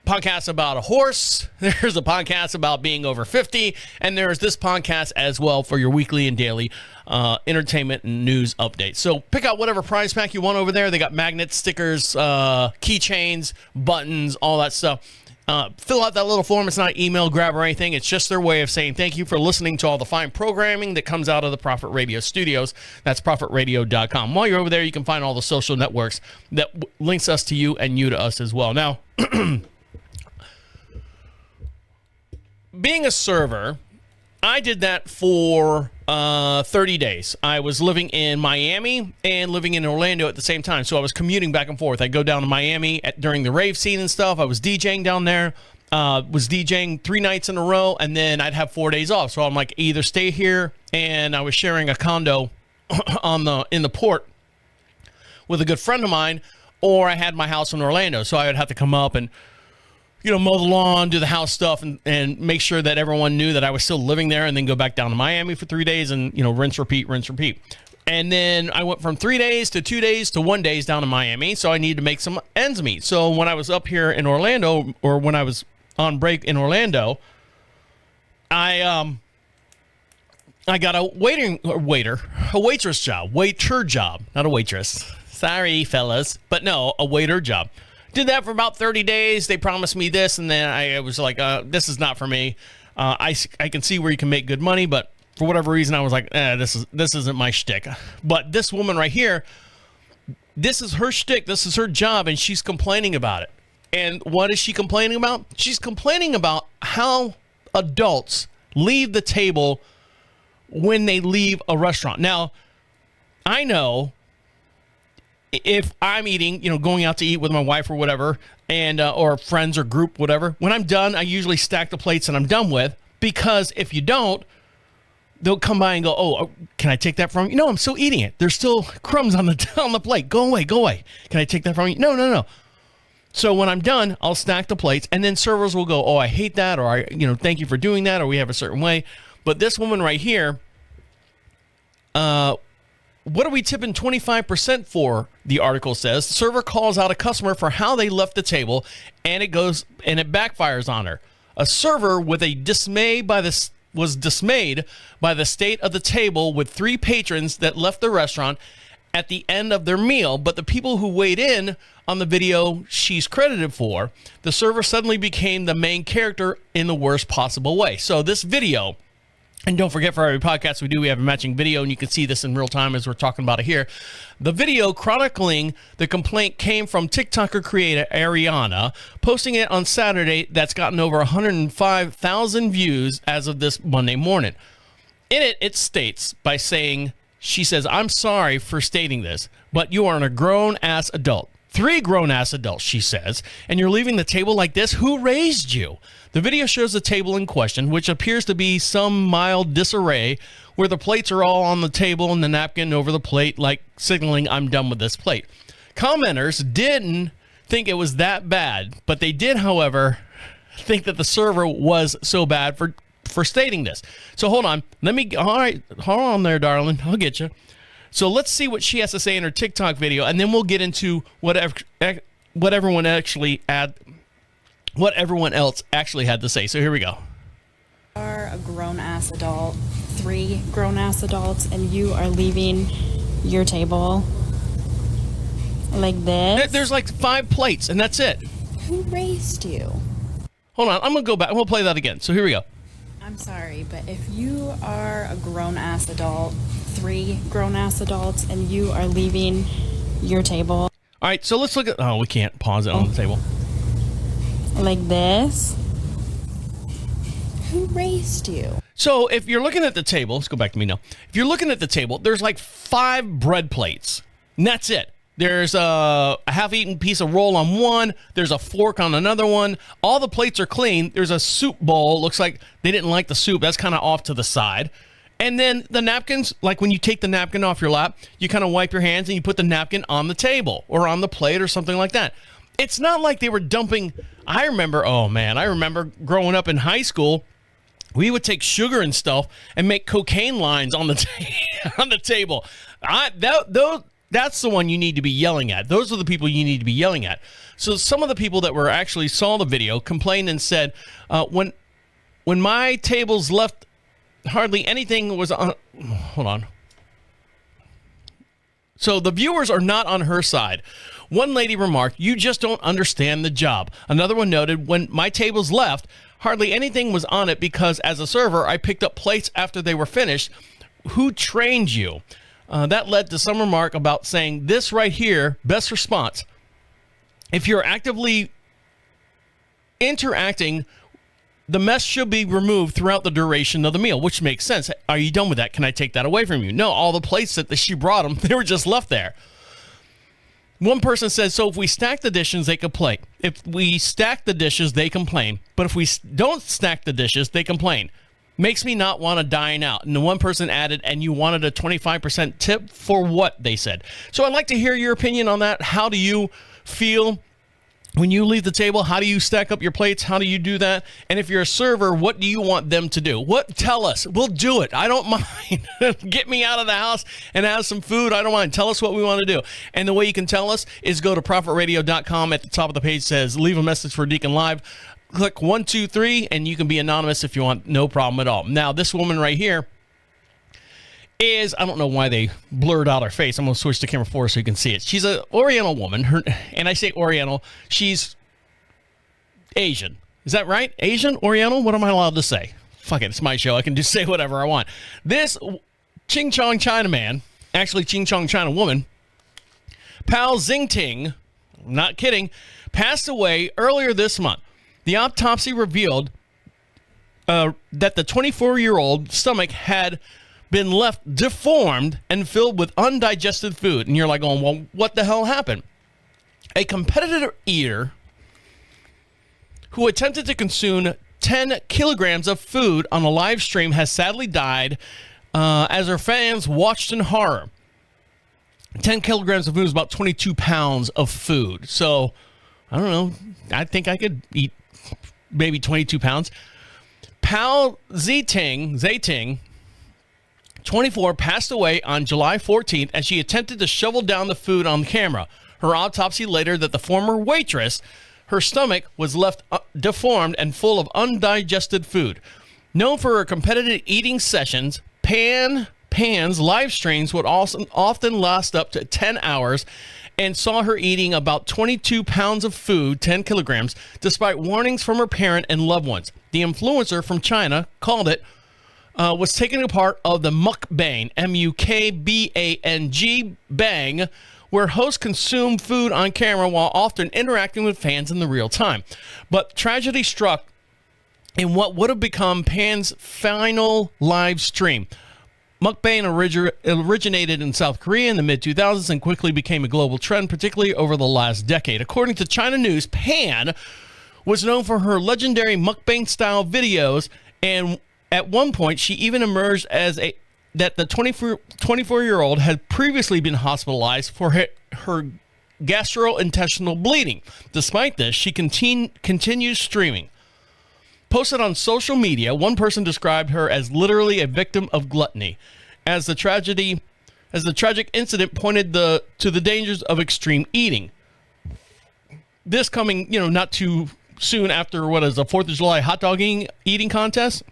podcast about a horse. There's a podcast about being over 50, and there's this podcast as well for your weekly and daily entertainment and news updates. So pick out whatever prize pack you want over there. They got magnets, stickers, keychains, buttons, all that stuff. Fill out that little form. It's not email grab or anything. It's just their way of saying thank you for listening to all the fine programming that comes out of the Prophet Radio studios. That's prophetradio.com. While you're over there, you can find all the social networks that links us to you and you to us as well. Now, being a server, I did that for 30 days. I was living in Miami and living in Orlando at the same time. So I was commuting back and forth. I'd go down to Miami during the rave scene and stuff. I was DJing down there, was DJing 3 nights in a row, and then I'd have 4 days off. So I'm like, either stay here, and I was sharing a condo in the port with a good friend of mine, or I had my house in Orlando. So I would have to come up and mow the lawn, do the house stuff, and make sure that everyone knew that I was still living there, and then go back down to Miami for 3 days and, rinse, repeat. And then I went from 3 days to 2 days to 1 day down in Miami, so I needed to make some ends meet. So when I was up here in Orlando, or when I was on break in Orlando, I got a waitress job, not a waitress. Sorry, fellas, but no, a waiter job. Did that for about 30 days. They promised me this, and then I was like, this is not for me. I can see where you can make good money, but for whatever reason, I was like, this isn't my shtick. But this woman right here, this is her shtick. This is her job, and she's complaining about it. And what is she complaining about? She's complaining about how adults leave the table when they leave a restaurant. Now, I know if I'm eating, going out to eat with my wife or whatever, and or friends or group, whatever, when I'm done, I usually stack the plates that I'm done with, because if you don't, they'll come by and go, oh, can I take that from you? No, I'm still eating it. There's still crumbs on the plate. Go away. Can I take that from you? No. So when I'm done, I'll stack the plates, and then servers will go, oh, I hate that, or thank you for doing that, or we have a certain way. But this woman right here, what are we tipping 25% for? The article says the server calls out a customer for how they left the table, and it backfires on her. A server was dismayed by the state of the table with 3 patrons that left the restaurant at the end of their meal, but the people who weighed in on the video she's credited for, the server suddenly became the main character in the worst possible way. So this video. And don't forget, for every podcast we have a matching video, and you can see this in real time as we're talking about it here. The video chronicling the complaint came from TikToker creator Ariana, posting it on Saturday. That's gotten over 105,000 views as of this Monday morning. In it, it states by saying, she says, I'm sorry for stating this, but you are a grown-ass adult. 3 grown-ass adults, she says, and you're leaving the table like this? Who raised you? The video shows the table in question, which appears to be some mild disarray, where the plates are all on the table and the napkin over the plate, like signaling I'm done with this plate. Commenters didn't think it was that bad, but they did, however, think that the server was so bad for stating this. So hold on. All right, hold on there, darling. I'll get you. So let's see what she has to say in her TikTok video, and then we'll get into what everyone else actually had to say. So here we go. You are a grown-ass adult, 3 grown-ass adults, and you are leaving your table like this. There's like 5 plates, and that's it. Who raised you? Hold on, I'm gonna go back. We'll play that again. So here we go. I'm sorry, but if you are a grown-ass adult, 3 grown-ass adults, and you are leaving your table. All right, so let's look at. Oh, we can't pause it on the table. Like this. Who raised you? So if you're looking at the table, let's go back to me now. If you're looking at the table, there's like 5 bread plates. And that's it. There's a half-eaten piece of roll on one. There's a fork on another one. All the plates are clean. There's a soup bowl. Looks like they didn't like the soup. That's kind of off to the side. And then the napkins, like when you take the napkin off your lap, you kind of wipe your hands and you put the napkin on the table or on the plate or something like that. It's not like they were dumping. I remember growing up in high school, we would take sugar and stuff and make cocaine lines on the on the table. That's the one you need to be yelling at. Those are the people you need to be yelling at. So some of the people that were actually saw the video complained and said, when my tables left, hardly anything was on. Hold on. So the viewers are not on her side. One lady remarked, "You just don't understand the job." Another one noted, "When my tables left, hardly anything was on it because as a server, I picked up plates after they were finished. Who trained you?" That led to some remark about saying, "This right here, best response. If you're actively interacting, the mess should be removed throughout the duration of the meal," which makes sense. Are you done with that? Can I take that away from you? No, all the plates that she brought them, they were just left there. One person says, "So if we stack the dishes, they complain. If we stack the dishes, they complain. But if we don't stack the dishes, they complain. Makes me not want to dine out." And the one person added, "And you wanted a 25% tip for what?" they said. So I'd like to hear your opinion on that. How do you feel when you leave the table? How do you stack up your plates? How do you do that? And if you're a server, what do you want them to do? Tell us. We'll do it. I don't mind. Get me out of the house and have some food. I don't mind. Tell us what we want to do. And the way you can tell us is go to prophetradio.com. At the top of the page says, "Leave a message for Deacon Live." Click 1, 2, 3, and you can be anonymous if you want. No problem at all. Now, this woman right here is, I don't know why they blurred out her face. I'm going to switch to camera 4 so you can see it. She's an Oriental woman. And I say Oriental. She's Asian. Is that right? Asian? Oriental? What am I allowed to say? Fuck it. It's my show. I can just say whatever I want. This Ching Chong China man, actually Ching Chong China woman, Pao Xingting, not kidding, passed away earlier this month. The autopsy revealed that the 24-year-old stomach had been left deformed and filled with undigested food. And you're like going, well, what the hell happened? A competitive eater who attempted to consume 10 kilograms of food on a live stream has sadly died as her fans watched in horror. 10 kilograms of food is about 22 pounds of food. So, I don't know. I think I could eat maybe 22 pounds. Pao Zaiting, 24, passed away on July 14th as she attempted to shovel down the food on camera. Her autopsy later that the former waitress, her stomach was left deformed and full of undigested food. Known for her competitive eating sessions, Pan's live streams would also often last up to 10 hours and saw her eating about 22 pounds of food, 10 kilograms, despite warnings from her parent and loved ones. The influencer from China called it, was taken a part of the mukbang, M-U-K-B-A-N-G, bang, where hosts consume food on camera while often interacting with fans in the real time. But tragedy struck in what would have become Pan's final live stream. Mukbang originated in South Korea in the mid-2000s and quickly became a global trend, particularly over the last decade. According to China News, Pan was known for her legendary mukbang-style videos, and at one point, she even emerged as that the 24-year-old had previously been hospitalized for her gastrointestinal bleeding. Despite this, she continues streaming. Posted on social media, one person described her as literally a victim of gluttony, as the tragic incident pointed to the dangers of extreme eating. This coming, not too soon after what is a 4th of July hot dog eating contest.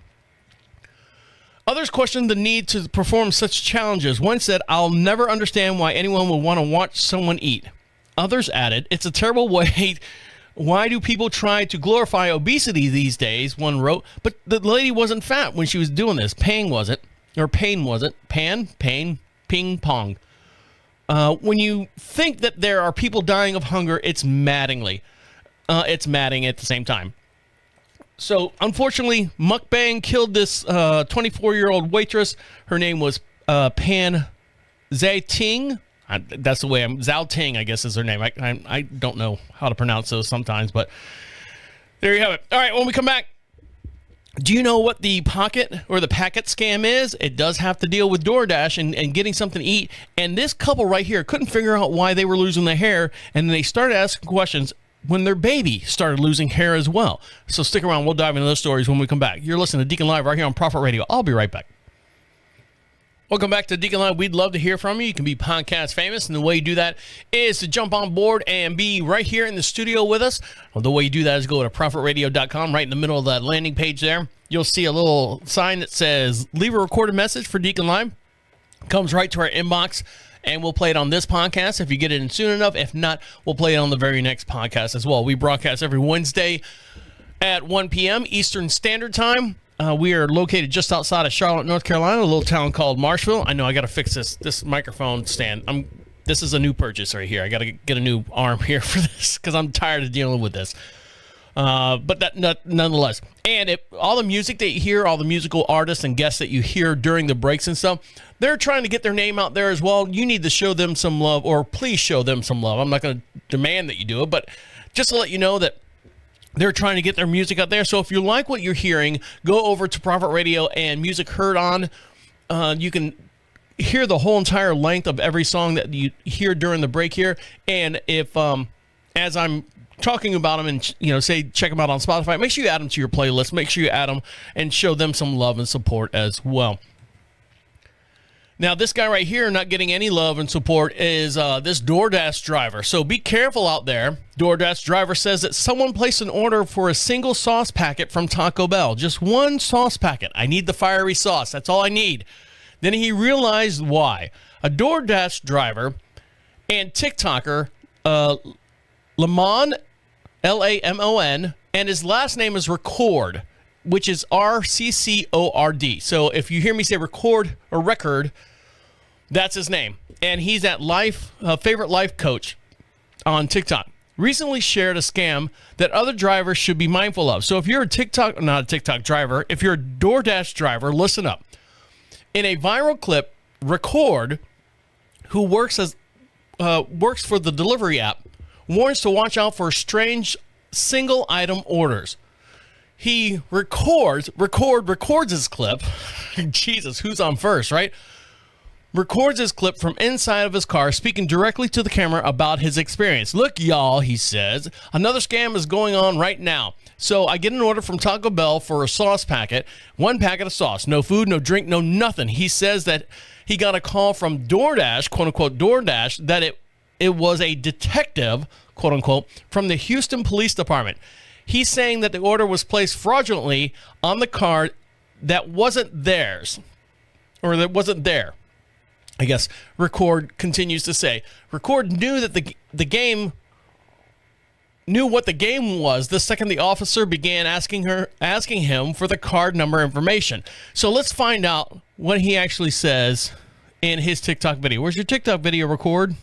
Others questioned the need to perform such challenges. One said, "I'll never understand why anyone would want to watch someone eat." Others added, "It's a terrible way. Why do people try to glorify obesity these days?" One wrote, but the lady wasn't fat when she was doing this. Pain wasn't. Pan? Pain? Ping pong. When you think that there are people dying of hunger, it's maddening at the same time. So, unfortunately, mukbang killed this 24-year-old waitress. Her name was Pan Zaiting. That's the way Zhao Ting, I guess, is her name. I don't know how to pronounce those sometimes, but there you have it. All right, when we come back, do you know what the pocket or the packet scam is? It does have to deal with DoorDash and getting something to eat. And this couple right here couldn't figure out why they were losing their hair, and they started asking questions when their baby started losing hair as well. So stick around. We'll dive into those stories when we come back. You're listening to Deacon Live right here on Prophet Radio. I'll be right back. Welcome back to Deacon Live. We'd love to hear from you. You can be podcast famous, and the way you do that is to jump on board and be right here in the studio with us. Well, the way you do that is go to prophetradio.com. Right in the middle of that landing page there, you'll see a little sign that says leave a recorded message for Deacon Live. Comes right to our inbox, and we'll play it on this podcast if you get it in soon enough. If not, we'll play it on the very next podcast as well. We broadcast every Wednesday at 1 p.m. Eastern Standard Time. We are located just outside of Charlotte, North Carolina, a little town called Marshville. I know I got to fix this microphone stand. This is a new purchase right here. I got to get a new arm here for this because I'm tired of dealing with this. But nonetheless. And all the music that you hear, all the musical artists and guests that you hear during the breaks and stuff, they're trying to get their name out there as well. You need to show them some love, or please show them some love. I'm not going to demand that you do it, but just to let you know that they're trying to get their music out there. So if you like what you're hearing, go over to Prophet Radio and Music Heard On. You can hear the whole entire length of every song that you hear during the break here. And if, as I'm talking about them and, say, check them out on Spotify, make sure you add them to your playlist. Make sure you add them and show them some love and support as well. Now, this guy right here not getting any love and support is this DoorDash driver. So be careful out there. DoorDash driver says that someone placed an order for a single sauce packet from Taco Bell. Just one sauce packet. I need the fiery sauce. That's all I need. Then he realized why. A DoorDash driver and TikToker, Lamon, Lamon, and his last name is Record, which is RCCORD. So if you hear me say record or record, that's his name. And he's at Favorite Life Coach on TikTok. Recently shared a scam that other drivers should be mindful of. So if you're not a TikTok driver, if you're a DoorDash driver, listen up. In a viral clip, Record, who works for the delivery app, warns to watch out for strange single item orders. He records his clip. Jesus, who's on first, right? Records his clip from inside of his car, speaking directly to the camera about his experience. Look, y'all, he says, another scam is going on right now. So I get an order from Taco Bell for a sauce packet, one packet of sauce, no food, no drink, no nothing. He says that he got a call from DoorDash, quote unquote DoorDash, that it was a detective, quote unquote, from the Houston Police Department. He's saying that the order was placed fraudulently on the card that wasn't theirs, or that wasn't there. I guess Record continues to say. Record knew that the game knew what the game was the second the officer began asking him for the card number information. So let's find out what he actually says in his TikTok video. Where's your TikTok video, Record?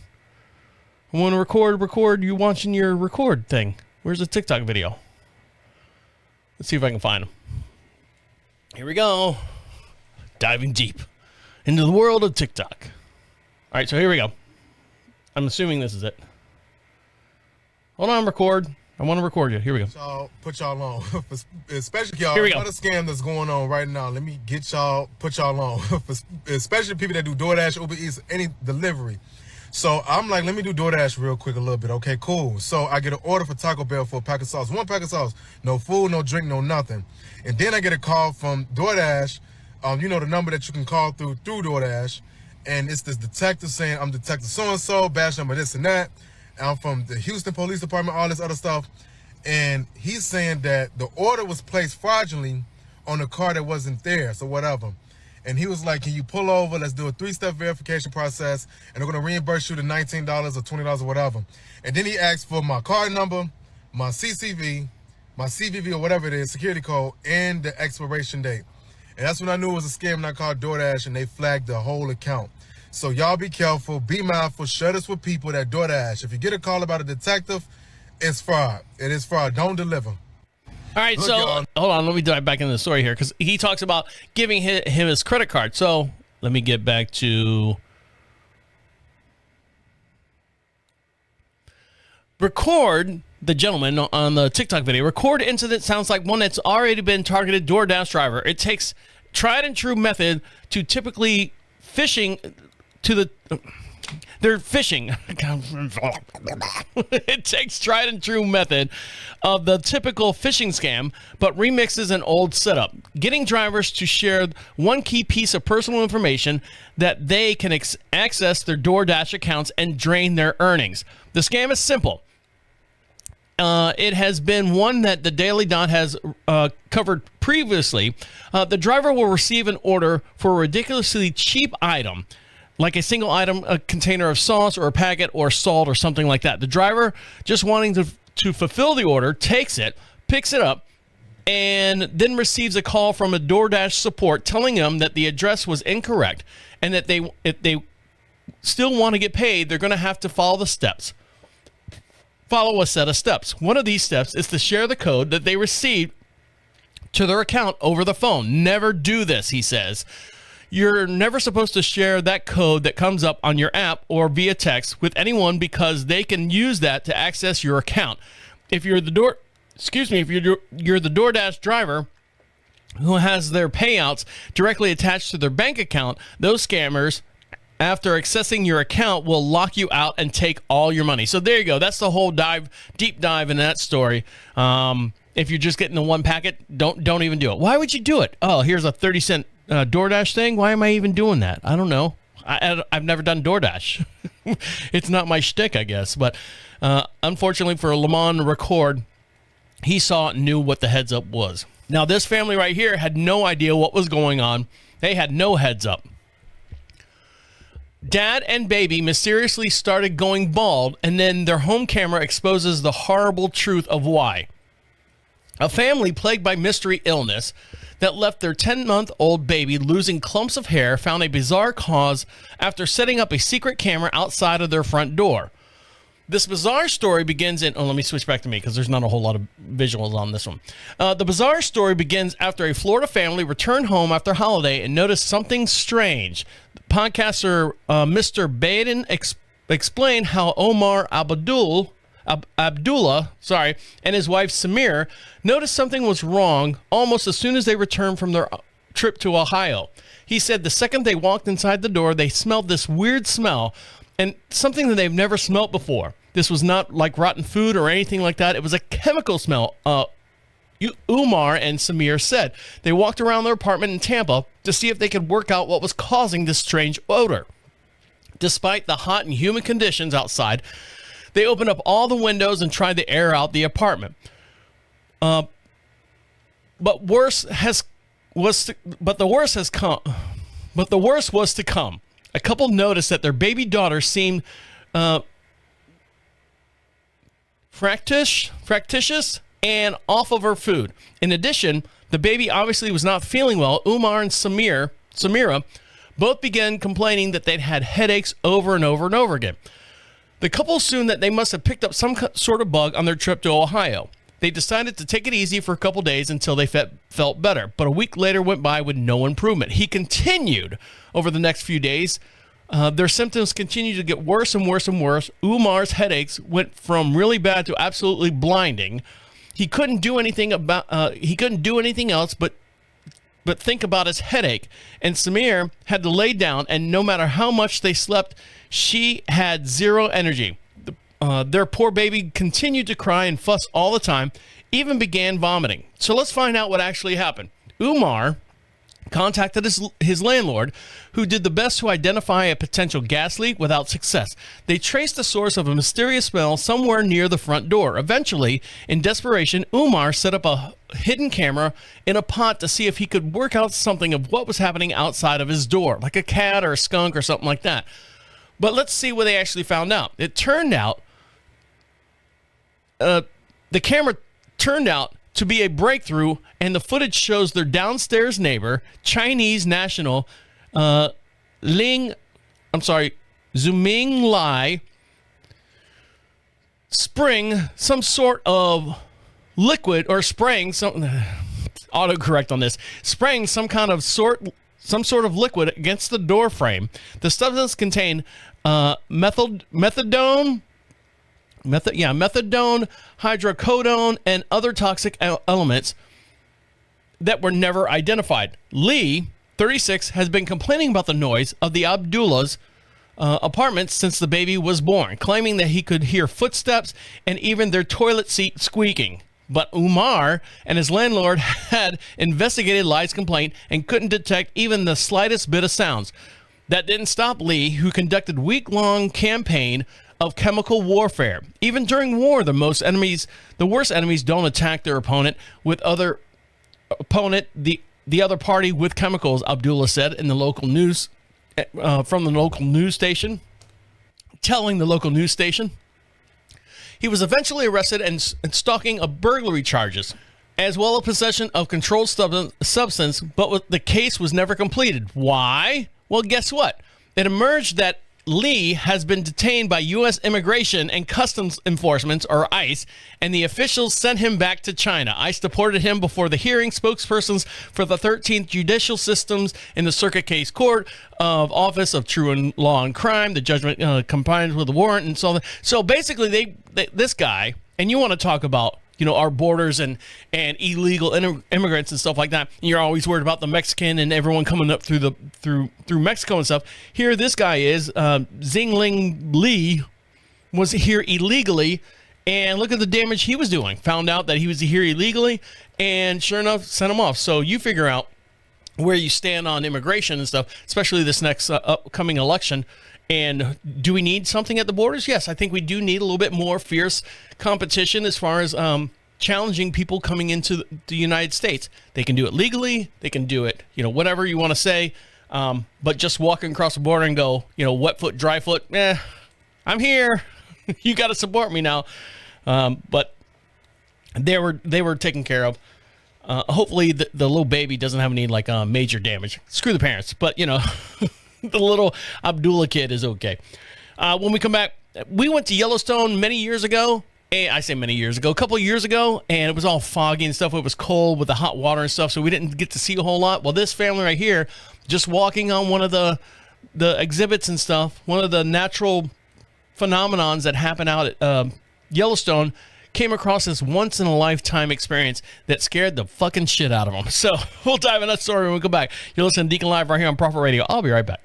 I want to record you watching your record thing. Where's the TikTok video? Let's see if I can find him. Here we go. Diving deep into the world of TikTok. All right, so here we go. I'm assuming this is it. Hold on, Record. I want to record you. Here we go. Y'all put y'all on, especially y'all. Here we go. Another scam that's going on right now. Let me put y'all on, especially people that do DoorDash, Uber Eats, any delivery. So I'm like, let me do DoorDash real quick a little bit. Okay, cool. So I get an order for Taco Bell for a pack of sauce. One pack of sauce. No food, no drink, no nothing. And then I get a call from DoorDash. The number that you can call through DoorDash. And it's this detective saying, I'm Detective so-and-so, badge number this and that. And I'm from the Houston Police Department, all this other stuff. And he's saying that the order was placed fraudulently on a car that wasn't there. So whatever. And he was like, can you pull over? Let's do a 3-step verification process. And they're going to reimburse you the $19 or $20 or whatever. And then he asked for my card number, my CCV, my CVV or whatever it is, security code, and the expiration date. And that's when I knew it was a scam, and I called DoorDash, and they flagged the whole account. So y'all be careful, be mindful, share this with people that DoorDash. If you get a call about a detective, it's fraud. It is fraud. Don't deliver. All right, Look, so y'all. hold on. Let me dive back into the story here because he talks about giving him his credit card. So let me get back to record the gentleman on the TikTok video. Record incident sounds like one that's already been targeted DoorDash driver. It takes tried and true method to typically phishing to the. They're phishing. It takes tried and true method of the typical phishing scam, but remixes an old setup, getting drivers to share one key piece of personal information that they can access their DoorDash accounts and drain their earnings. The scam is simple. It has been one that the Daily Dot has covered previously. The driver will receive an order for a ridiculously cheap item, like a single item, a container of sauce or a packet or salt or something like that. The driver, just wanting to fulfill the order, takes it, picks it up, and then receives a call from a DoorDash support telling them that the address was incorrect and that if they still want to get paid, they're going to have to follow a set of steps. One of these steps is to share the code that they received to their account over the phone. Never do this, he says. You're never supposed to share that code that comes up on your app or via text with anyone because they can use that to access your account. If you're the DoorDash driver who has their payouts directly attached to their bank account, those scammers, after accessing your account, will lock you out and take all your money. So there you go. That's the whole deep dive in that story. If you're just getting the one packet, don't even do it. Why would you do it? Oh, here's a 30-cent DoorDash thing. Why am I even doing that? I don't know. I've never done DoorDash. It's not my shtick, I guess. But unfortunately for Lamont Record, he saw it and knew what the heads up was. Now, this family right here had no idea what was going on. They had no heads up. Dad and baby mysteriously started going bald, and then their home camera exposes the horrible truth of why. A family plagued by mystery illness that left their 10-month-old baby losing clumps of hair found a bizarre cause after setting up a secret camera outside of their front door. This bizarre story begins in... Oh, let me switch back to me because there's not a whole lot of visuals on this one. The bizarre story begins after a Florida family returned home after holiday and noticed something strange. Podcaster Mr. Baden explained how Omar Abdullah and his wife Samir noticed something was wrong almost as soon as they returned from their trip to Ohio. He said the second they walked inside the door, they smelled this weird smell and something that they've never smelled before. This was not like rotten food or anything like that. It was a chemical smell. Umar and Samir said they walked around their apartment in Tampa to see if they could work out what was causing this strange odor. Despite the hot and humid conditions outside, they opened up all the windows and tried to air out the apartment. But the worst was to come. A couple noticed that their baby daughter seemed fractious and off of her food. In addition, the baby obviously was not feeling well. Umar and Samira both began complaining that they'd had headaches over and over and over again. The couple assumed that they must have picked up some sort of bug on their trip to Ohio. They decided to take it easy for a couple days until they felt better, but a week later went by with no improvement. He continued over the next few days. Their symptoms continued to get worse and worse and worse. Umar's headaches went from really bad to absolutely blinding. He couldn't do anything else but think about his headache. And Samir had to lay down, and no matter how much they slept, she had zero energy. Their poor baby continued to cry and fuss all the time, even began vomiting. So let's find out what actually happened. Umar contacted his landlord, who did the best to identify a potential gas leak without success. They traced the source of a mysterious smell somewhere near the front door. Eventually, in desperation, Umar set up a hidden camera in a pot to see if he could work out something of what was happening outside of his door, like a cat or a skunk or something like that. But let's see what they actually found out. It turned out, the camera turned out to be a breakthrough, and the footage shows their downstairs neighbor, Chinese national Zuming Lai, spring some sort of liquid or spraying some autocorrect on this, spraying some sort of liquid against the door frame. The substance contained methadone, hydrocodone, and other toxic elements that were never identified. Lee, 36, has been complaining about the noise of the Abdullah's apartment since the baby was born, claiming that he could hear footsteps and even their toilet seat squeaking. But Umar and his landlord had investigated Lee's complaint and couldn't detect even the slightest bit of sounds. That didn't stop Lee, who conducted week-long campaign of chemical warfare. Even during war, the worst enemies don't attack their opponent the other party with chemicals, Abdullah said in the local news from the local news station, telling the local news station. He was eventually arrested and stalking of burglary charges, as well as possession of controlled substance, but the case was never completed. Why? Well, guess what? It emerged that Lee has been detained by U.S. Immigration and Customs Enforcement, or ICE, and the officials sent him back to China. ICE deported him before the hearing. Spokespersons for the 13th Judicial Systems in the Circuit Case Court of Office of True and Law and Crime, the judgment combined with the warrant and so on. So basically, this guy, and you want to talk about our borders and illegal immigrants and stuff like that. And you're always worried about the Mexican and everyone coming up through Mexico and stuff. Here, this guy is Xingling Li was here illegally, and look at the damage he was doing. Found out that he was here illegally, and sure enough, sent him off. So you figure out where you stand on immigration and stuff, especially this next upcoming election. And do we need something at the borders? Yes, I think we do need a little bit more fierce competition as far as challenging people coming into the United States. They can do it legally. They can do it, whatever you want to say. But just walking across the border and go, wet foot, dry foot, I'm here. You got to support me now. But they were taken care of. Hopefully the little baby doesn't have any major damage. Screw the parents. But, the little Abdullah kid is okay. When we come back, we went to Yellowstone many years ago. And I say many years ago, a couple of years ago, and it was all foggy and stuff. It was cold with the hot water and stuff, so we didn't get to see a whole lot. Well, this family right here, just walking on one of the exhibits and stuff, one of the natural phenomenons that happen out at Yellowstone, came across this once-in-a-lifetime experience that scared the fucking shit out of them. So we'll dive into that story when we come back. You're listening to Deacon Live right here on Prophet Radio. I'll be right back.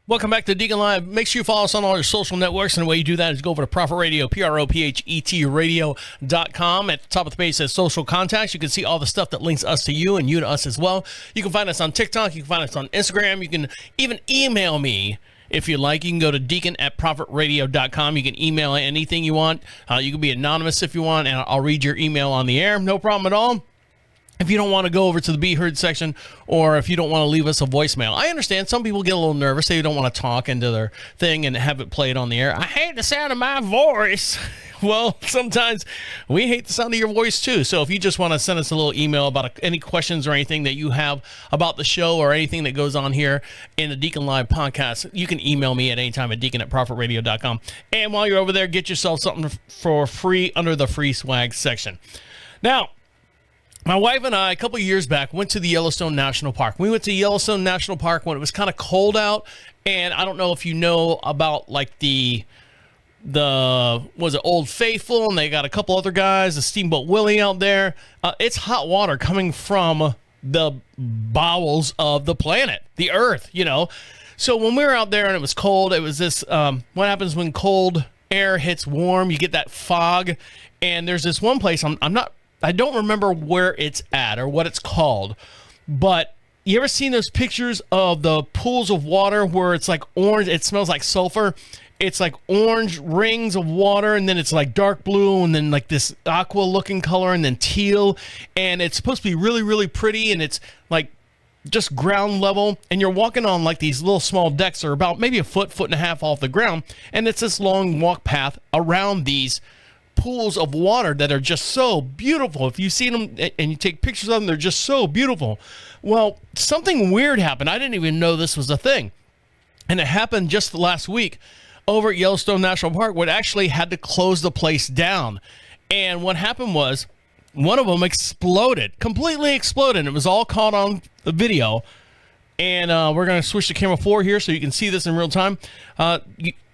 Welcome back to Deacon Live. Make sure you follow us on all your social networks, and the way you do that is go over to Prophet Radio, PROPHET radio.com. At the top of the page it says social contacts. You can see all the stuff that links us to you and you to us as well. You can find us on TikTok. You can find us on Instagram. You can even email me if you like. You can go to deacon@prophetradio.com. You can email anything you want. You can be anonymous if you want, and I'll read your email on the air. No problem at all. If you don't want to go over to the Be Heard section, or if you don't want to leave us a voicemail. I understand some people get a little nervous. They don't want to talk into their thing and have it played on the air. I hate the sound of my voice. Well, sometimes we hate the sound of your voice too. So if you just want to send us a little email about any questions or anything that you have about the show or anything that goes on here in the Deacon Live podcast, you can email me at any time at deacon@prophetradio.com. And while you're over there, get yourself something for free under the free swag section. Now, my wife and I, a couple of years back, went to the Yellowstone National Park. We went to Yellowstone National Park when it was kind of cold out, and I don't know if you know about the Old Faithful, and they got a couple other guys, the Steamboat Willie out there. It's hot water coming from the bowels of the planet, the Earth, So when we were out there and it was cold, it was this, what happens when cold air hits warm, you get that fog, and there's this one place, I don't remember where it's at or what it's called, but you ever seen those pictures of the pools of water where it's like orange, it smells like sulfur? It's like orange rings of water, and then it's like dark blue, and then like this aqua looking color, and then teal, and it's supposed to be really, really pretty, and it's like just ground level, and you're walking on like these little small decks that are about maybe a foot and a half off the ground, and it's this long walk path around these pools of water that are just so beautiful. If you see them and you take pictures of them, they're just so beautiful. Well, something weird happened. I didn't even know this was a thing. And it happened just last week over at Yellowstone National Park, where it actually had to close the place down. And what happened was one of them exploded, completely exploded. It was all caught on the video. And we're going to switch to camera 4 here so you can see this in real time.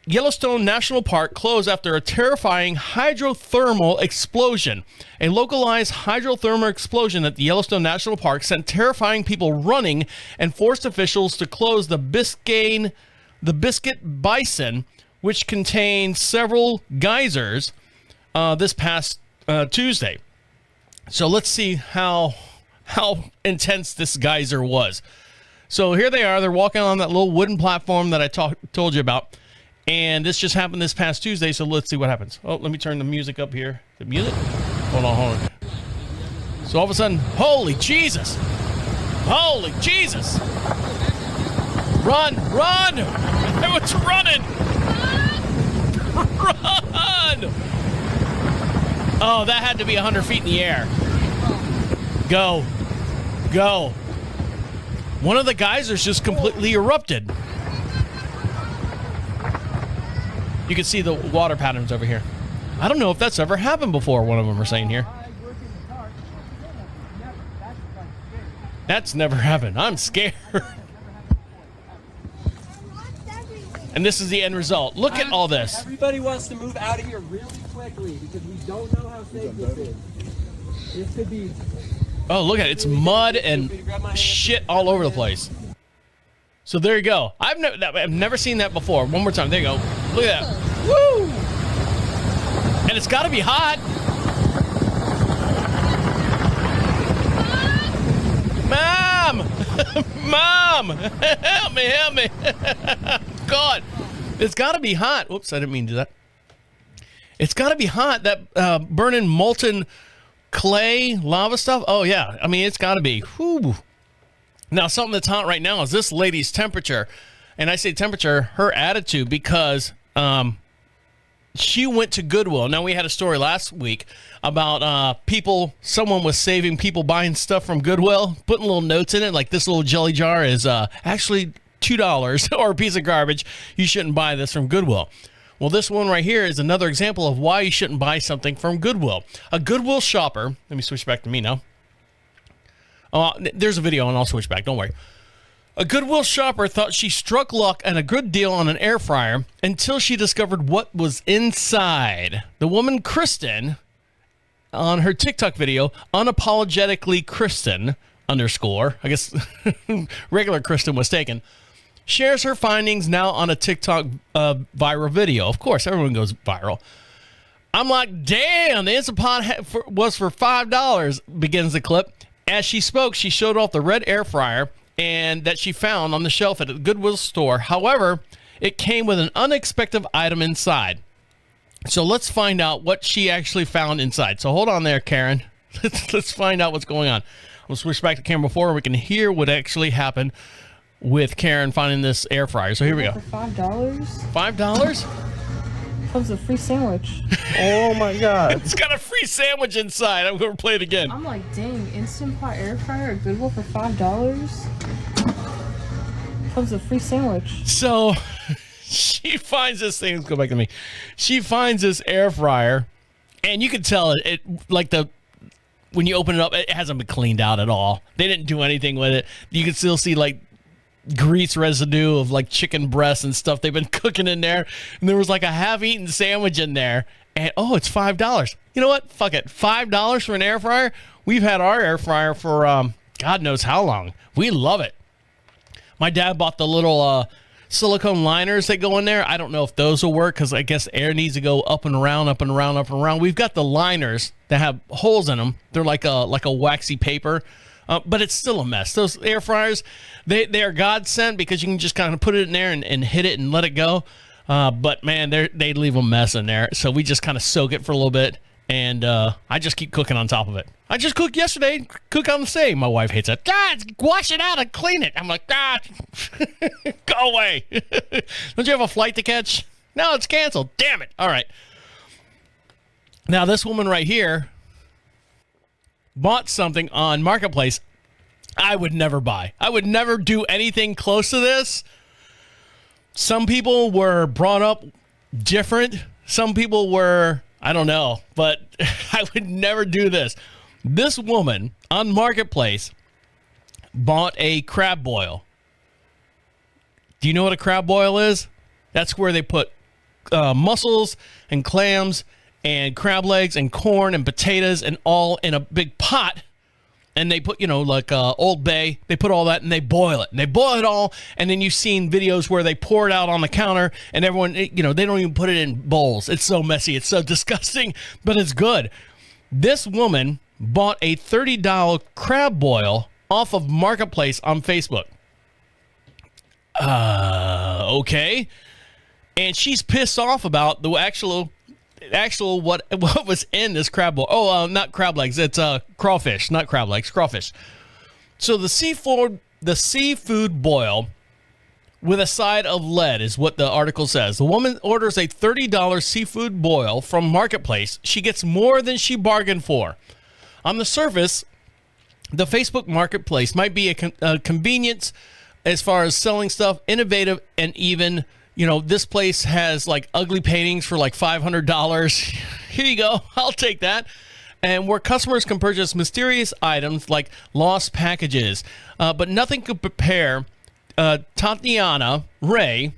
Yellowstone National Park closed after a terrifying hydrothermal explosion. A localized hydrothermal explosion at the Yellowstone National Park sent terrifying people running and forced officials to close the Biscuit Basin, which contains several geysers, this past Tuesday. So let's see how intense this geyser was. So here they are. They're walking on that little wooden platform that I told you about. And this just happened this past Tuesday, so let's see what happens. Oh, let me turn the music up here. The music? Hold on. So all of a sudden, holy Jesus! Holy Jesus! Run! Everyone's running! Run! Oh, that had to be 100 feet in the air. Go. One of the geysers just completely erupted. You can see the water patterns over here. I don't know if that's ever happened before, one of them are saying here. That's never happened. I'm scared. And this is the end result. Look at all this. Everybody wants to move out of here really quickly because we don't know how safe this is. This could be... Oh, look at it. It's mud and shit all over the place. So there you go. I've never seen that before. One more time. There you go. Look at that. Woo! And it's got to be hot. Mom! Mom! Help me. God. It's got to be hot. Whoops, I didn't mean to do that. It's got to be hot. That burning molten clay lava stuff. Oh, yeah. I mean, it's got to be. Whew. Now, something that's hot right now is this lady's temperature. And I say temperature, her attitude, because she went to Goodwill. Now, we had a story last week about someone was saving people buying stuff from Goodwill, putting little notes in it, like this little jelly jar is actually $2 or a piece of garbage. You shouldn't buy this from Goodwill. Well, this one right here is another example of why you shouldn't buy something from Goodwill. A Goodwill shopper, let me switch back to me now. There's a video and I'll switch back, don't worry. A Goodwill shopper thought she struck luck and a good deal on an air fryer until she discovered what was inside. The woman, Kristen, on her TikTok video, unapologetically Kristen _ I guess regular Kristen was taken, shares her findings now on a TikTok viral video. Of course, everyone goes viral. I'm like, damn, the Instant Pot was for $5, begins the clip. As she spoke, she showed off the red air fryer and that she found on the shelf at a Goodwill store. However, it came with an unexpected item inside. So let's find out what she actually found inside. So hold on there, Karen. Let's find out what's going on. We'll switch back to camera 4 and we can hear what actually happened with Karen finding this air fryer. So here we go. For $5? $5? Comes a free sandwich. Oh my God. It's got a free sandwich inside. I'm going to play it again. I'm like, dang, Instant Pot air fryer at Goodwill for $5? Comes a free sandwich. So she finds this thing. Let's go back to me. She finds this air fryer and you can tell it like when you open it up, it hasn't been cleaned out at all. They didn't do anything with it. You can still see like grease residue of like chicken breasts and stuff they've been cooking in there, and there was like a half-eaten sandwich in there, and oh, it's $5. You know what, fuck it, $5 for an air fryer. We've had our air fryer for God knows how long. We love it. My dad bought the little silicone liners that go in there. I don't know if those will work because I guess air needs to go up and around, up and around, up and around. We've got the liners that have holes in them. They're like a waxy paper. But it's still a mess. Those air fryers, they are godsend because you can just kind of put it in there and hit it and let it go. But man, they leave a mess in there. So we just kind of soak it for a little bit, and I just keep cooking on top of it. I just cooked yesterday. Cook on the same. My wife hates it. God, wash it out and clean it. I'm like, God, go away. Don't you have a flight to catch? No, it's canceled. Damn it. All right. Now this woman right here bought something on Marketplace I would never buy. I would never do anything close to this. Some people were brought up different. Some people were I don't know, but I would never do this. This woman on Marketplace bought a crab boil. Do you know what a crab boil is? That's where they put mussels and clams and crab legs and corn and potatoes and all in a big pot. And they put, like Old Bay, they put all that and they boil it. And they boil it all. And then you've seen videos where they pour it out on the counter and everyone, they don't even put it in bowls. It's so messy. It's so disgusting, but it's good. This woman bought a $30 crab boil off of Marketplace on Facebook. Okay. And she's pissed off about the actual what was in this crab boil. Oh, not crab legs. It's crawfish, not crab legs, crawfish. So the seafood boil with a side of lead is what the article says. The woman orders a $30 seafood boil from Marketplace. She gets more than she bargained for. On the surface, the Facebook Marketplace might be a convenience as far as selling stuff, innovative, and even, this place has like ugly paintings for like $500. Here you go. I'll take that. And where customers can purchase mysterious items like lost packages. But nothing could prepare Tatiana Ray,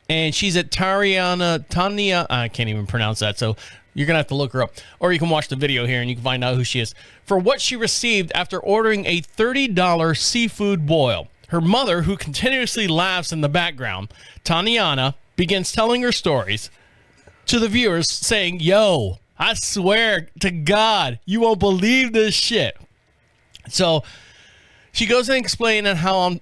and she's at Tania. I can't even pronounce that, so you're going to have to look her up. Or you can watch the video here and you can find out who she is. For what she received after ordering a $30 seafood boil. Her mother, who continuously laughs in the background, Tatiana, begins telling her stories to the viewers, saying, "Yo, I swear to God, you won't believe this shit." So she goes and explains how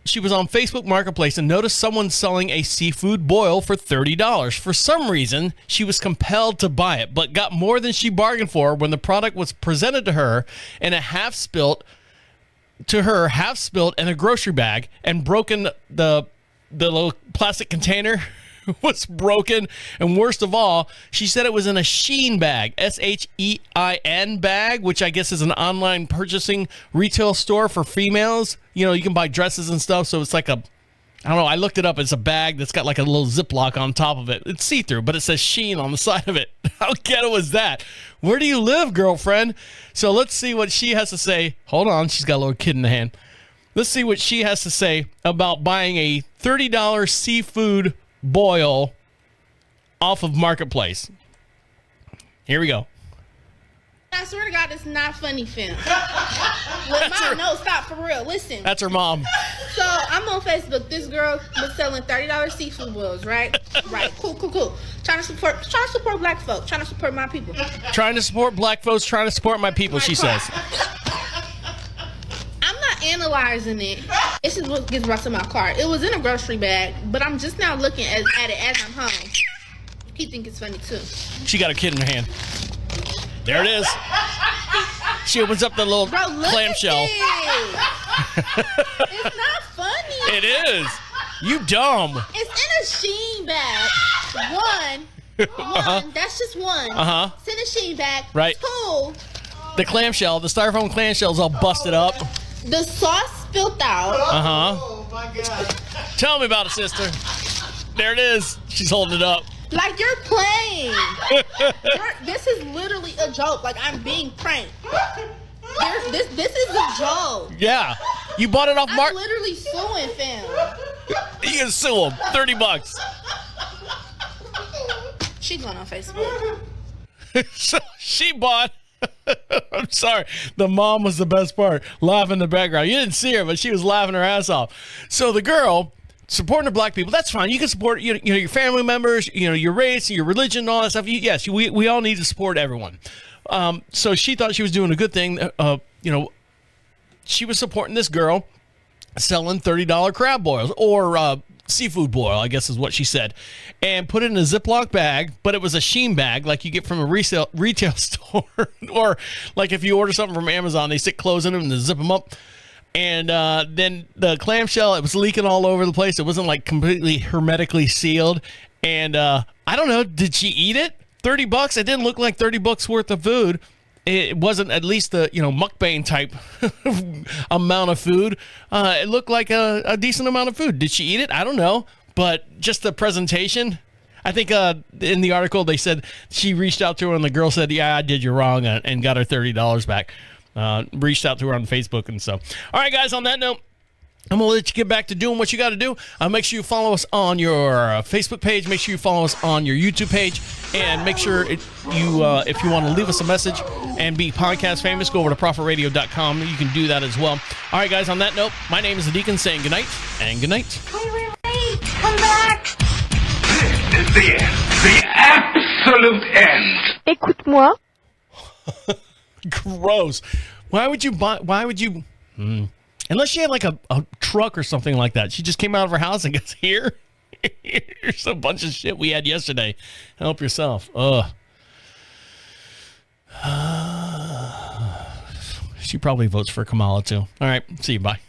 she was on Facebook Marketplace and noticed someone selling a seafood boil for $30. For some reason, she was compelled to buy it, but got more than she bargained for when the product was presented to her in a half-spilt in a grocery bag, and broken. The little plastic container was broken, and worst of all, she said it was in a Shein bag, SHEIN bag, which I guess is an online purchasing retail store for females. You can buy dresses and stuff, so it's like I don't know, I looked it up. It's a bag that's got like a little Ziploc on top of it. It's see-through, but it says Shein on the side of it. How ghetto was that? Where do you live, girlfriend? So let's see what she has to say. Hold on, she's got a little kid in the hand. Let's see what she has to say about buying a $30 seafood boil off of Marketplace. Here we go. I swear to God, it's not funny, fam. Mom, no, stop, for real. Listen. That's her mom. So I'm on Facebook. This girl was selling $30 seafood boils, right? Right. Cool. Trying to support black folks. Trying to support my people. Trying to support black folks. Trying to support my people. She says. I'm not analyzing it. This is what gets brought to my car. It was in a grocery bag, but I'm just now looking at it as I'm home. He think it's funny too. She got a kid in her hand. There it is. She opens up the little clamshell. It's not funny. It is. You dumb. It's in a Shein bag. One. That's just one. It's in a Shein bag. Right. Two. The clamshell, the styrofoam clamshell's all busted up. The sauce spilled out. Oh my God. Tell me about it, sister. There it is. She's holding it up. Like you're playing. This is literally a joke. Like I'm being pranked. This is a joke. Yeah. You bought it off I'm literally suing, fam. You can sue him. $30. She's going on Facebook. So she bought. I'm sorry. The mom was the best part. Laughing in the background. You didn't see her, but she was laughing her ass off. So the girl supporting the black people, that's fine. You can support your family members, your race, your religion, all that stuff. Yes, we all need to support everyone. So she thought she was doing a good thing. She was supporting this girl selling $30 crab boils or seafood boil, I guess is what she said, and put it in a Ziploc bag, but it was a Shein bag like you get from a retail store, or like if you order something from Amazon, they stick clothes in them and they zip them up. And then the clamshell, it was leaking all over the place. It wasn't like completely hermetically sealed. And I don't know, did she eat it? $30? It didn't look like $30 worth of food. It wasn't at least the mukbang type amount of food. It looked like a decent amount of food. Did she eat it? I don't know. But just the presentation, I think in the article they said she reached out to her and the girl said, "Yeah, I did you wrong," and got her $30 back. Reached out to her on Facebook and so. All right, guys. On that note, I'm going to let you get back to doing what you got to do. Make sure you follow us on your Facebook page. Make sure you follow us on your YouTube page. And make sure if you want to leave us a message and be podcast famous, go over to prophetradio.com. You can do that as well. All right, guys, on that note, my name is the Deacon saying goodnight and goodnight. Wait, come back. This is the end. The absolute end. Écoute-moi. Gross. Why would you... Unless she had like a truck or something like that. She just came out of her house and goes, here's a bunch of shit we had yesterday. Help yourself. Ugh. She probably votes for Kamala too. All right. See you. Bye.